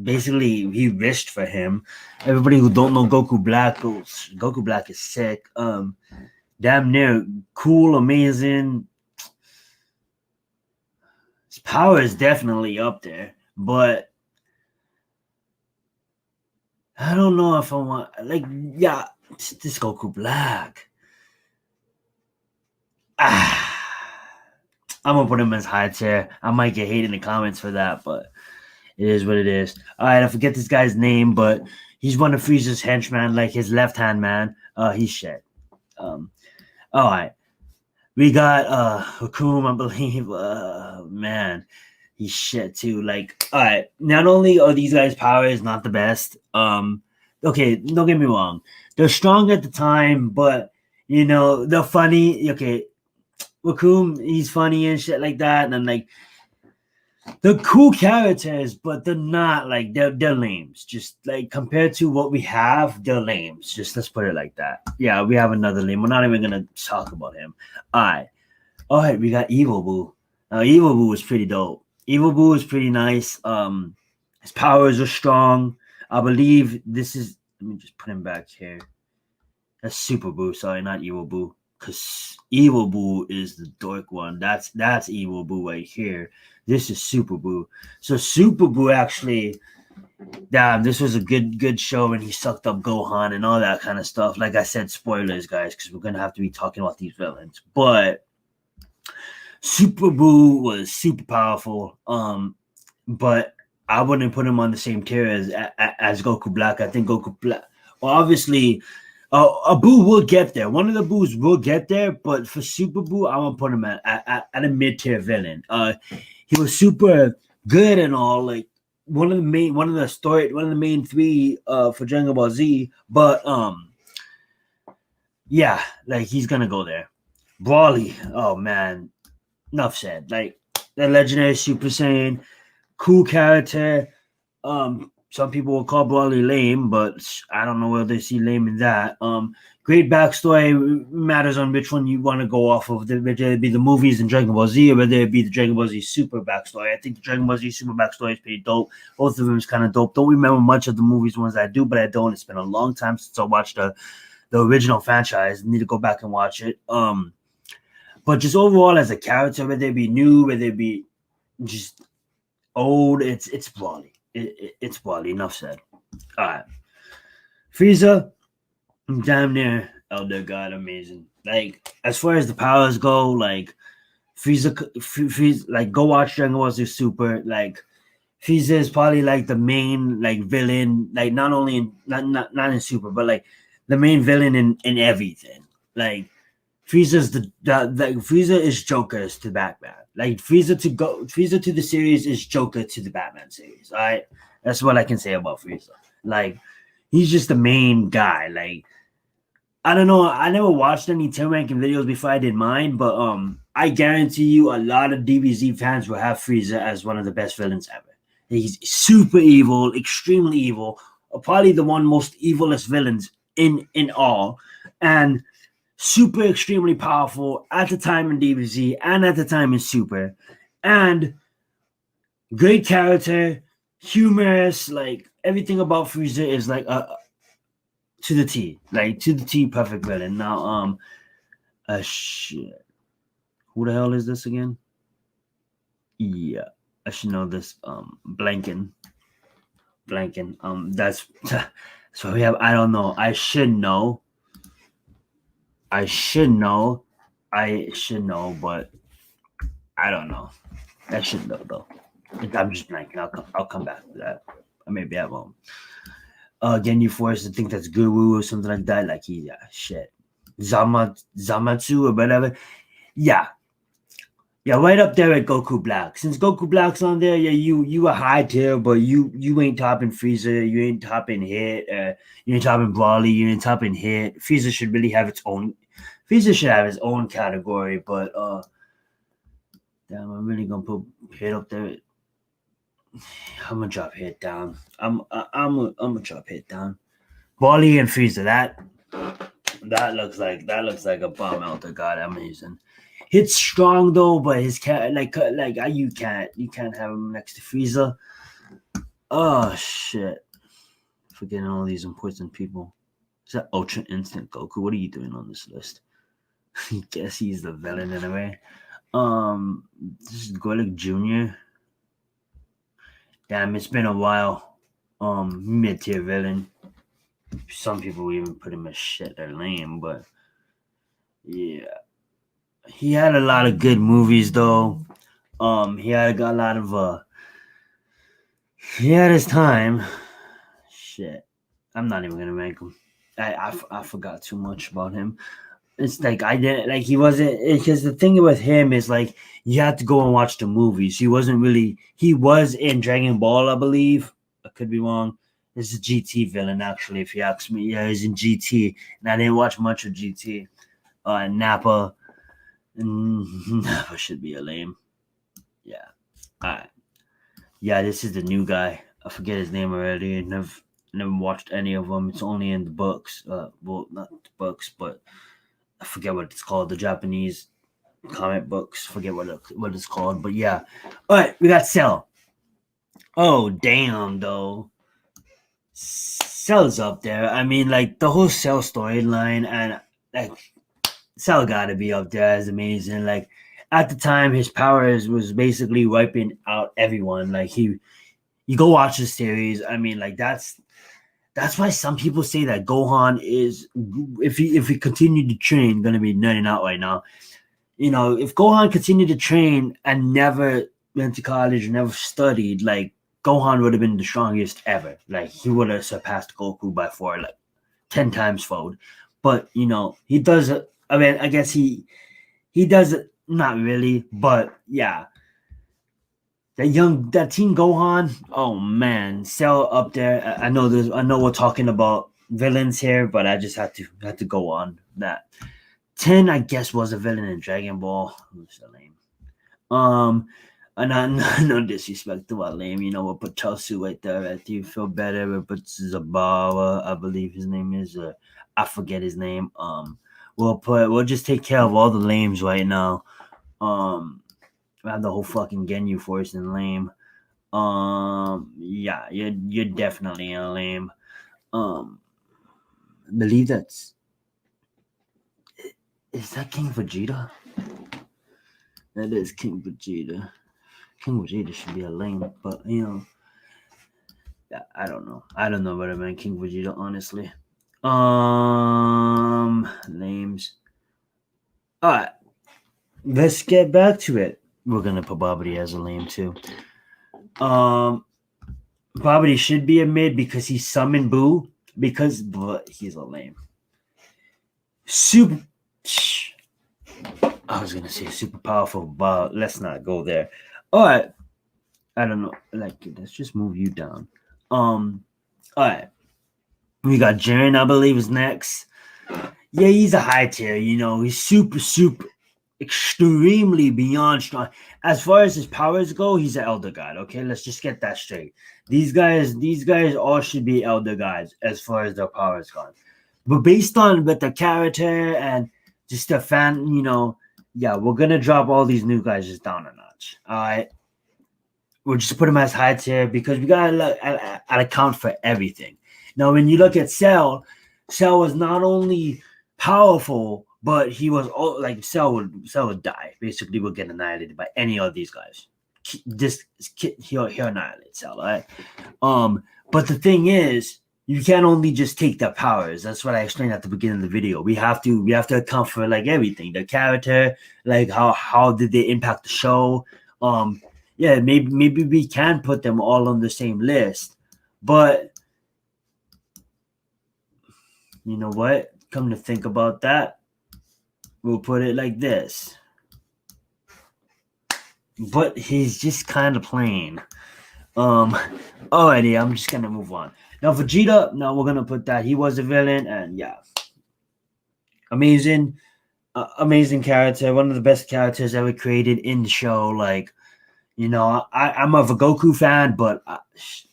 Basically he wished for him. Everybody who don't know Goku Black is sick. Damn near cool, amazing. His power is definitely up there, but I don't know if I want yeah. This Goku Black. I'm gonna put him as high tier. I might get hate in the comments for that, but it is what it is. All right, I forget this guy's name, but he's one of Frieza's henchmen, like his left hand man. He's shit. All right, we got Hakum, I believe. Man, he's shit too. Like, all right, not only are these guys' powers not the best. Okay, don't get me wrong. They're strong at the time, but you know they're funny. Okay, Wakum, he's funny and shit like that, and then like they're cool characters, but they're not like they're lames. Just like compared to what we have, they're lames. Just let's put it like that. Yeah, we have another lame. We're not even gonna talk about him. All right, we got Evil Boo. Evil Boo was pretty dope. Evil Boo is pretty nice. His powers are strong. I believe this is. Let me just put him back here. That's Super Boo. Sorry, not Evil Boo. Because Evil Boo is the dork one. That's Evil Boo right here. This is Super Boo. So Super Boo actually, damn, this was a good show, and he sucked up Gohan and all that kind of stuff. Like I said, spoilers, guys, because we're gonna have to be talking about these villains. But Super Boo was super powerful. But I wouldn't put him on the same tier as Goku Black. I think Goku Black, well, obviously, a Boo will get there. One of the Boos will get there, but for Super Boo, I want to put him at a mid-tier villain. He was super good and all, like one of the main three for Dragon Ball Z. But yeah, like he's gonna go there. Brawly, oh man, enough said. Like the legendary Super Saiyan. Cool character. Some people will call Brawly lame, but I don't know whether they see lame in that. Great backstory. Matters on which one you want to go off of. Whether it be the movies in Dragon Ball Z or whether it be the Dragon Ball Z Super backstory. I think the Dragon Ball Z Super backstory is pretty dope. Both of them is kind of dope. Don't remember much of the movies ones I do, but I don't. It's been a long time since I watched the original franchise. I need to go back and watch it. But just overall as a character, whether it be new, whether it be just old, it's Brawly. It's Brawly. Enough said. All right, Frieza, damn near Elder God, amazing. Like as far as the powers go, like Frieza, like go watch Dragon Ball Z Super. Like Frieza is probably like the main like villain, like not only in not in Super, but like the main villain in everything. Like Frieza's the Frieza is Joker's to Batman. Like Frieza to the series is Joker to the Batman series. All right, that's what I can say about Frieza. Like he's just the main guy. Like I don't know. I never watched any 10 ranking videos before I did mine, but I guarantee you a lot of DBZ fans will have Frieza as one of the best villains ever. He's super evil, extremely evil, probably the one most evilest villains in all, and super extremely powerful at the time in DBZ and at the time in Super, and great character, humorous, like everything about Frieza is like to the T, perfect villain. Now, shit, who the hell is this again? Yeah, I should know this. Blanken. That's so we have. I don't know. I should know, but I don't know. I should know though. I'm just blanking. I'll come back to that. Or maybe I won't. Again, you forced to think that's Guru or something like that. Like shit. Zamatsu or whatever. Yeah, right up there at Goku Black. Since Goku Black's on there, you a high tier, but you ain't topping Frieza, you ain't topping Hit, you ain't topping Brawly, you ain't topping Hit. Frieza should really have its own. Frieza should have his own category, but damn, I'm really gonna put Hit up there. I'm gonna drop Hit down. I'm gonna drop Hit down. Brawly and Frieza, that looks like a bomb out there. God, amazing. Hit's strong though, but his cat you can't have him next to Frieza. Oh shit! Forgetting all these important people. Is that Ultra Instant Goku? What are you doing on this list? I guess he's the villain in a way. This is Golik Jr. Damn, it's been a while. Mid-tier villain. Some people even put him as shit or lame, but yeah. He had a lot of good movies though. He had a lot of he had his time. Shit. I'm not even gonna rank him. I forgot too much about him. It's like I didn't like he wasn't because the thing with him is like you had to go and watch the movies. He was in Dragon Ball, I believe. I could be wrong. This is a GT villain, actually, if you ask me. Yeah, he's in GT. And I didn't watch much of GT. Nappa. Nappa should be a lame. Yeah. Alright. Yeah, this is the new guy. I forget his name already. I never watched any of them. It's only in the books. Well, not the books, but I forget what it's called. The Japanese comic books. Forget what it's called. But yeah. Alright, we got Cell. Oh, damn, though. Cell's up there. I mean, like, the whole Cell storyline and, like, Cell gotta be up there as amazing. Like, at the time, his powers was basically wiping out everyone. Like, you go watch the series. I mean, like, that's why some people say that Gohan is, if he continued to train, gonna be nutting out right now. You know, if Gohan continued to train and never went to college, never studied, like, Gohan would have been the strongest ever. Like, he would have surpassed Goku by 10 times fold. But, you know, he does it. I mean, I guess he does it. Not really, but yeah. That Teen Gohan, oh man, Cell up there. I know we're talking about villains here, but I just had to go on that. 10, I guess, was a villain in Dragon Ball. Who's so lame? And no disrespect to our lame, you know, we'll put Chelsea right there at you feel better. We'll put Zabara, I believe his name is. I forget his name. We'll just take care of all the lames right now. I have the whole fucking Genyu Force and lame. Yeah, you're definitely a lame. I believe is that King Vegeta? That is King Vegeta. King Vegeta should be a lame, but you know, yeah, I don't know what I meant King Vegeta, honestly. Names. All right, let's get back to it. We're gonna put Babidi as a lame too. Babidi should be a mid because he summoned Boo, but he's a lame. Super. I was gonna say super powerful, but let's not go there. All right. I don't know. Like, let's just move you down. All right. We got Jaren, I believe, is next. Yeah, he's a high tier. You know, he's super, super, extremely beyond strong. As far as his powers go, he's an elder god. Okay, let's just get that straight. These guys all should be elder gods as far as their powers go. But based on with the character and just the fan, you know, yeah, we're gonna drop all these new guys just down a notch. All right. We'll just put him as high tier because we gotta look at account for everything. Now, when you look at Cell was not only powerful, but he was like Cell would die. Basically, would get annihilated by any of these guys. This kid, he'll annihilate Cell, right? But the thing is, you can't only just take their powers. That's what I explained at the beginning of the video. We have to account for like everything, the character, like how did they impact the show. Yeah, maybe we can put them all on the same list, but you know what? Come to think about that, we'll put it like this. But he's just kind of plain. Alrighty, I'm just gonna move on. Now Vegeta, now we're gonna put that he was a villain, and yeah, amazing character, one of the best characters ever created in the show. Like, you know, I'm a Goku fan, but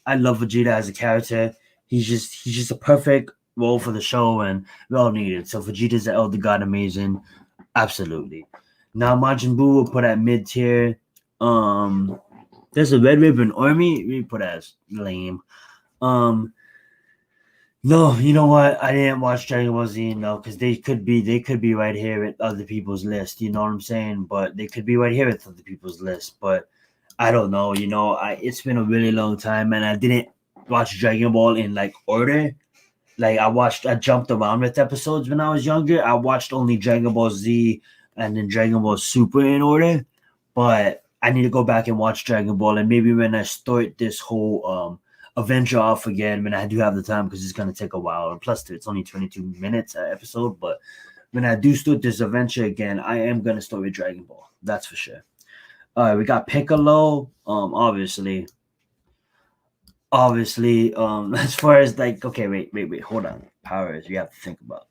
I love Vegeta as a character. He's just a perfect role for the show, and we all need it. So Vegeta's the elder god, amazing, absolutely. Now Majin Buu will put at mid tier. There's a Red Ribbon Army. We put as lame. No, you know what? I didn't watch Dragon Ball Z, no, because they could be right here at other people's list. You know what I'm saying? But they could be right here at other people's list. But I don't know. You know, it's been a really long time, and I didn't watch Dragon Ball in like order. Like I jumped around with episodes when I was younger. I watched only Dragon Ball Z and then Dragon Ball Super in order. But I need to go back and watch Dragon Ball, and maybe when I start this whole Avenger off again, when I do have the time, because it's gonna take a while. And plus, it's only 22 minutes an episode. But when I do start this adventure again, I am gonna start with Dragon Ball. That's for sure. All right, we got Piccolo. Obviously. As far as like, okay, wait, hold on. Powers, we have to think about.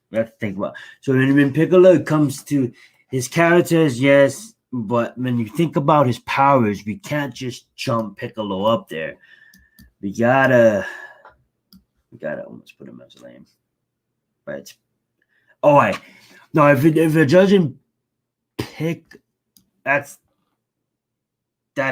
So when Piccolo comes to his characters, yes, but when you think about his powers, we can't just jump Piccolo up there. We gotta almost put him as lame. Right. All right. No, if you're judging that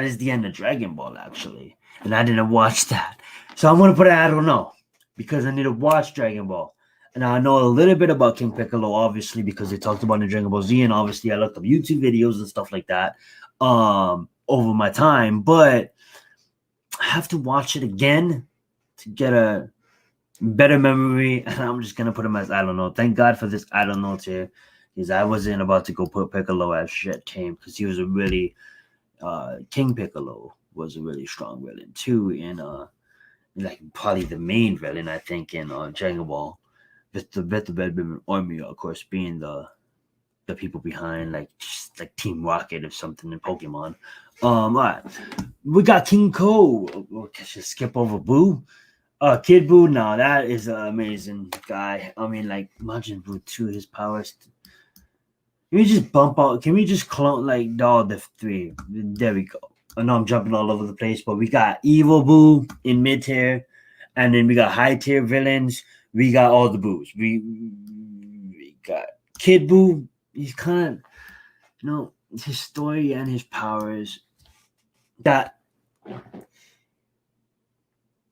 is the end of Dragon Ball, actually. And I didn't watch that. So I'm going to put it, I don't know, because I need to watch Dragon Ball. And I know a little bit about King Piccolo, obviously, because they talked about it in Dragon Ball Z, and obviously I looked up YouTube videos and stuff like that over my time. But I have to watch it again to get a better memory. And I'm just going to put him as, I don't know. Thank God for this I don't know tier, because I wasn't about to go put Piccolo as shit came, because he was a really, King Piccolo was a really strong villain too, in like probably the main villain, I think, in Dragon Ball, with the Red Ribbon Army, of course, being the people behind, like just like Team Rocket or something in Pokemon. All right, we got King Ko. We'll just skip over Boo. Kid Boo, now that is an amazing guy. I mean, like Majin Buu too, his powers. Can we just bump out? Can we just clone like all the three? There we go. I know I'm jumping all over the place, but we got Evil Boo in mid tier, and then we got high tier villains. We got all the Boos. We got Kid Boo. He's kind of, you know, his story and his powers. That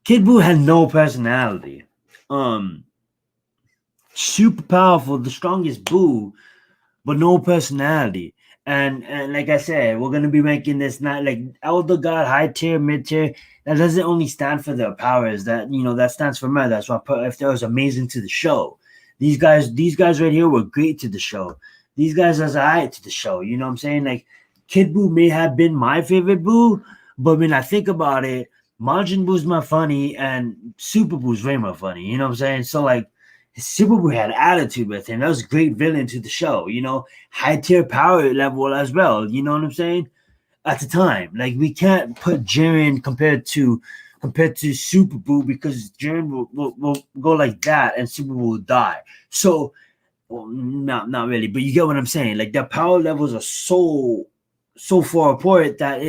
Kid Boo had no personality. Super powerful, the strongest Boo, but no personality. And like I said, we're gonna be ranking this not like Elder God, high tier, mid tier. That doesn't only stand for their powers. That, you know, that stands for murder. That's why if that was amazing to the show. These guys right here were great to the show. These guys are alright to the show. You know what I'm saying? Like Kid Boo may have been my favorite Boo, but when I think about it, Majin Boo's more funny and Super Boo's way more funny. You know what I'm saying? So like Super Boo had attitude with him. That was a great villain to the show, you know, high tier power level as well. You know what I'm saying? At the time, like we can't put Jaren compared to Super Boo because Jaren will go like that and Super Boo will die. So, well, not really, but you get what I'm saying. Like their power levels are so far apart that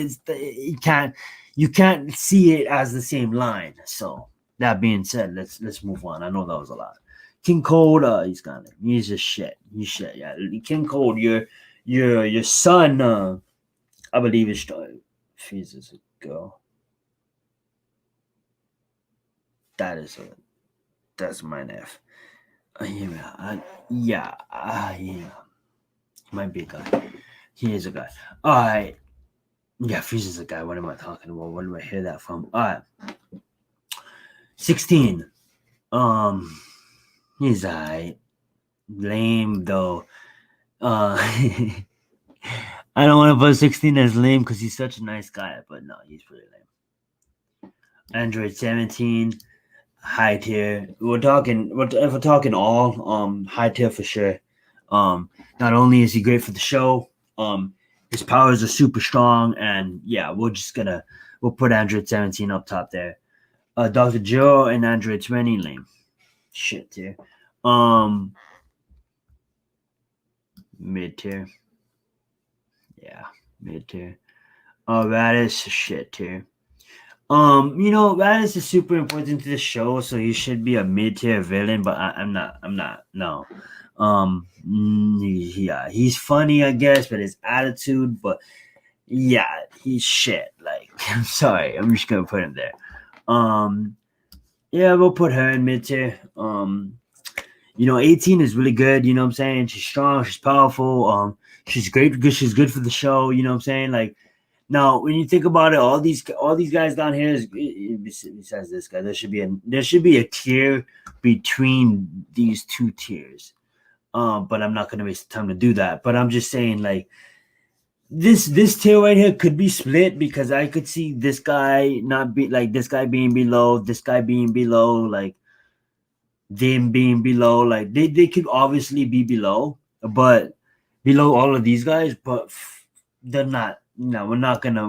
you can't see it as the same line. So that being said, let's move on. I know that was a lot. King Cold, he's gone. He's just shit. He's shit. Yeah, King Cold, your son. I believe it's Jesus a girl. That's my F. Yeah. Might be a guy. He is a guy. All right. Yeah, Frieza's a guy. What am I talking about? Where do I hear that from? All right. 16. He's alright. Lame though. I don't want to put 16 as lame because he's such a nice guy, but no, he's pretty lame. Android 17, high tier. If we're talking all, high tier for sure. Not only is he great for the show, his powers are super strong, and yeah, we'll put Android 17 up top there. Dr. Joe and Android 20, lame. Shit tier. Mid tier. Yeah, mid tier. Raditz, shit tier. Raditz is super important to the show, so he should be a mid tier villain, but I'm not. No. Yeah, he's funny, I guess, but his attitude, but yeah, he's shit. Like, I'm sorry, I'm just gonna put him there. Yeah, we'll put her in mid tier. 18 is really good. You know what I'm saying? She's strong. She's powerful. She's great because she's good for the show. You know what I'm saying? Like, now when you think about it, all these guys down here, besides this guy, there should be a tier between these two tiers. But I'm not gonna waste time to do that. But I'm just saying, like, this tier right here could be split because I could see this guy not be like this guy being below, this guy being below, like them being below. Like they could obviously be below, but below all of these guys, but they're not. No, we're not gonna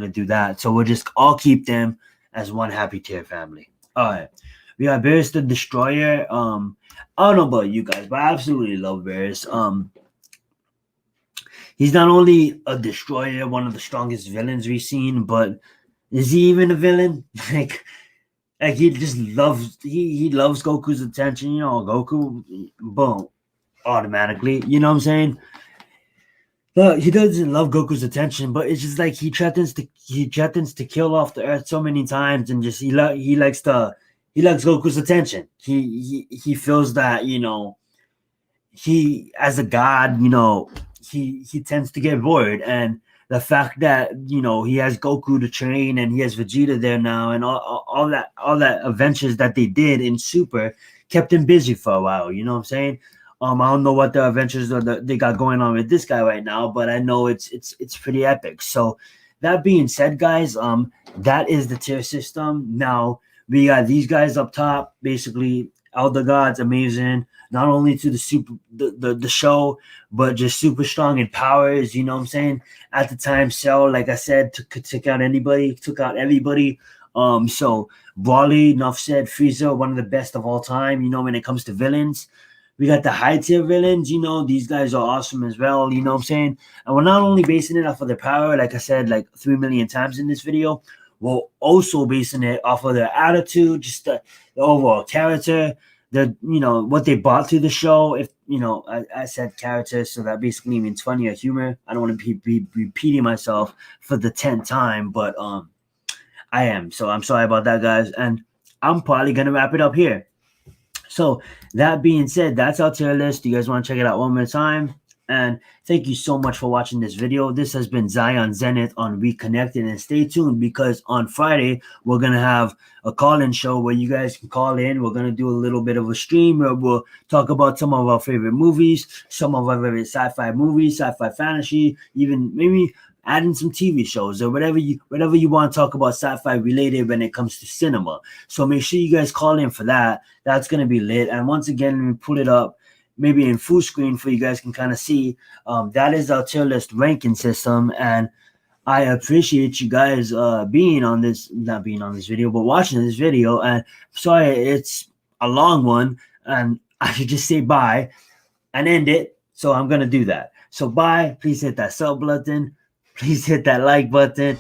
do that. So we'll just all keep them as one happy tier family. All right. We got Beerus the Destroyer. I don't know about you guys, but I absolutely love Beerus. He's not only a destroyer, one of the strongest villains we've seen, but is he even a villain? Like he just loves he loves Goku's attention. Goku, boom, automatically. You know what I'm saying? But he doesn't love Goku's attention, but it's just like he threatens to kill off the Earth so many times, and just he likes Goku's attention. He feels that he as a god, he tends to get bored, and the fact that he has Goku to train and he has Vegeta there now, and all that adventures that they did in Super kept him busy for a while. You know what I'm saying? I don't know what the adventures they got going on with this guy right now, but I know it's pretty epic. So that being said, guys, that is the tier system. Now we got these guys up top, basically Elder Gods, amazing. Not only to the show, but just super strong in powers. You know what I'm saying? At the time, Cell, like I said, took out everybody. So Broly, enough said. Frieza, one of the best of all time. When it comes to villains, we got the high tier villains. These guys are awesome as well. You know what I'm saying? And we're not only basing it off of their power, like I said, like 3 million times in this video. We're also basing it off of their attitude, just the overall character. What they brought to the show. If I said character, so that basically means funny or humor. I don't want to be repeating myself for the 10th time, but I am. So I'm sorry about that, guys, and I'm probably gonna wrap it up here. So that being said, that's our tier list. You guys want to check it out one more time? And thank you so much for watching this video. This has been Zion Zenith on Reconnected, and stay tuned because on Friday we're gonna have a call-in show where you guys can call in. We're gonna do a little bit of a stream where we'll talk about some of our favorite movies, some of our favorite sci-fi movies, sci-fi fantasy, even maybe add in some TV shows or whatever you want to talk about sci-fi related when it comes to cinema. So make sure you guys call in for that. That's gonna be lit. And once again, we put it up maybe in full screen for you guys can kind of see. That is our tier list ranking system, and I appreciate you guys not being on this video, but watching this video. And sorry, it's a long one, and I should just say bye and end it. So I'm gonna do that. So bye. Please hit that sub button. Please hit that like button.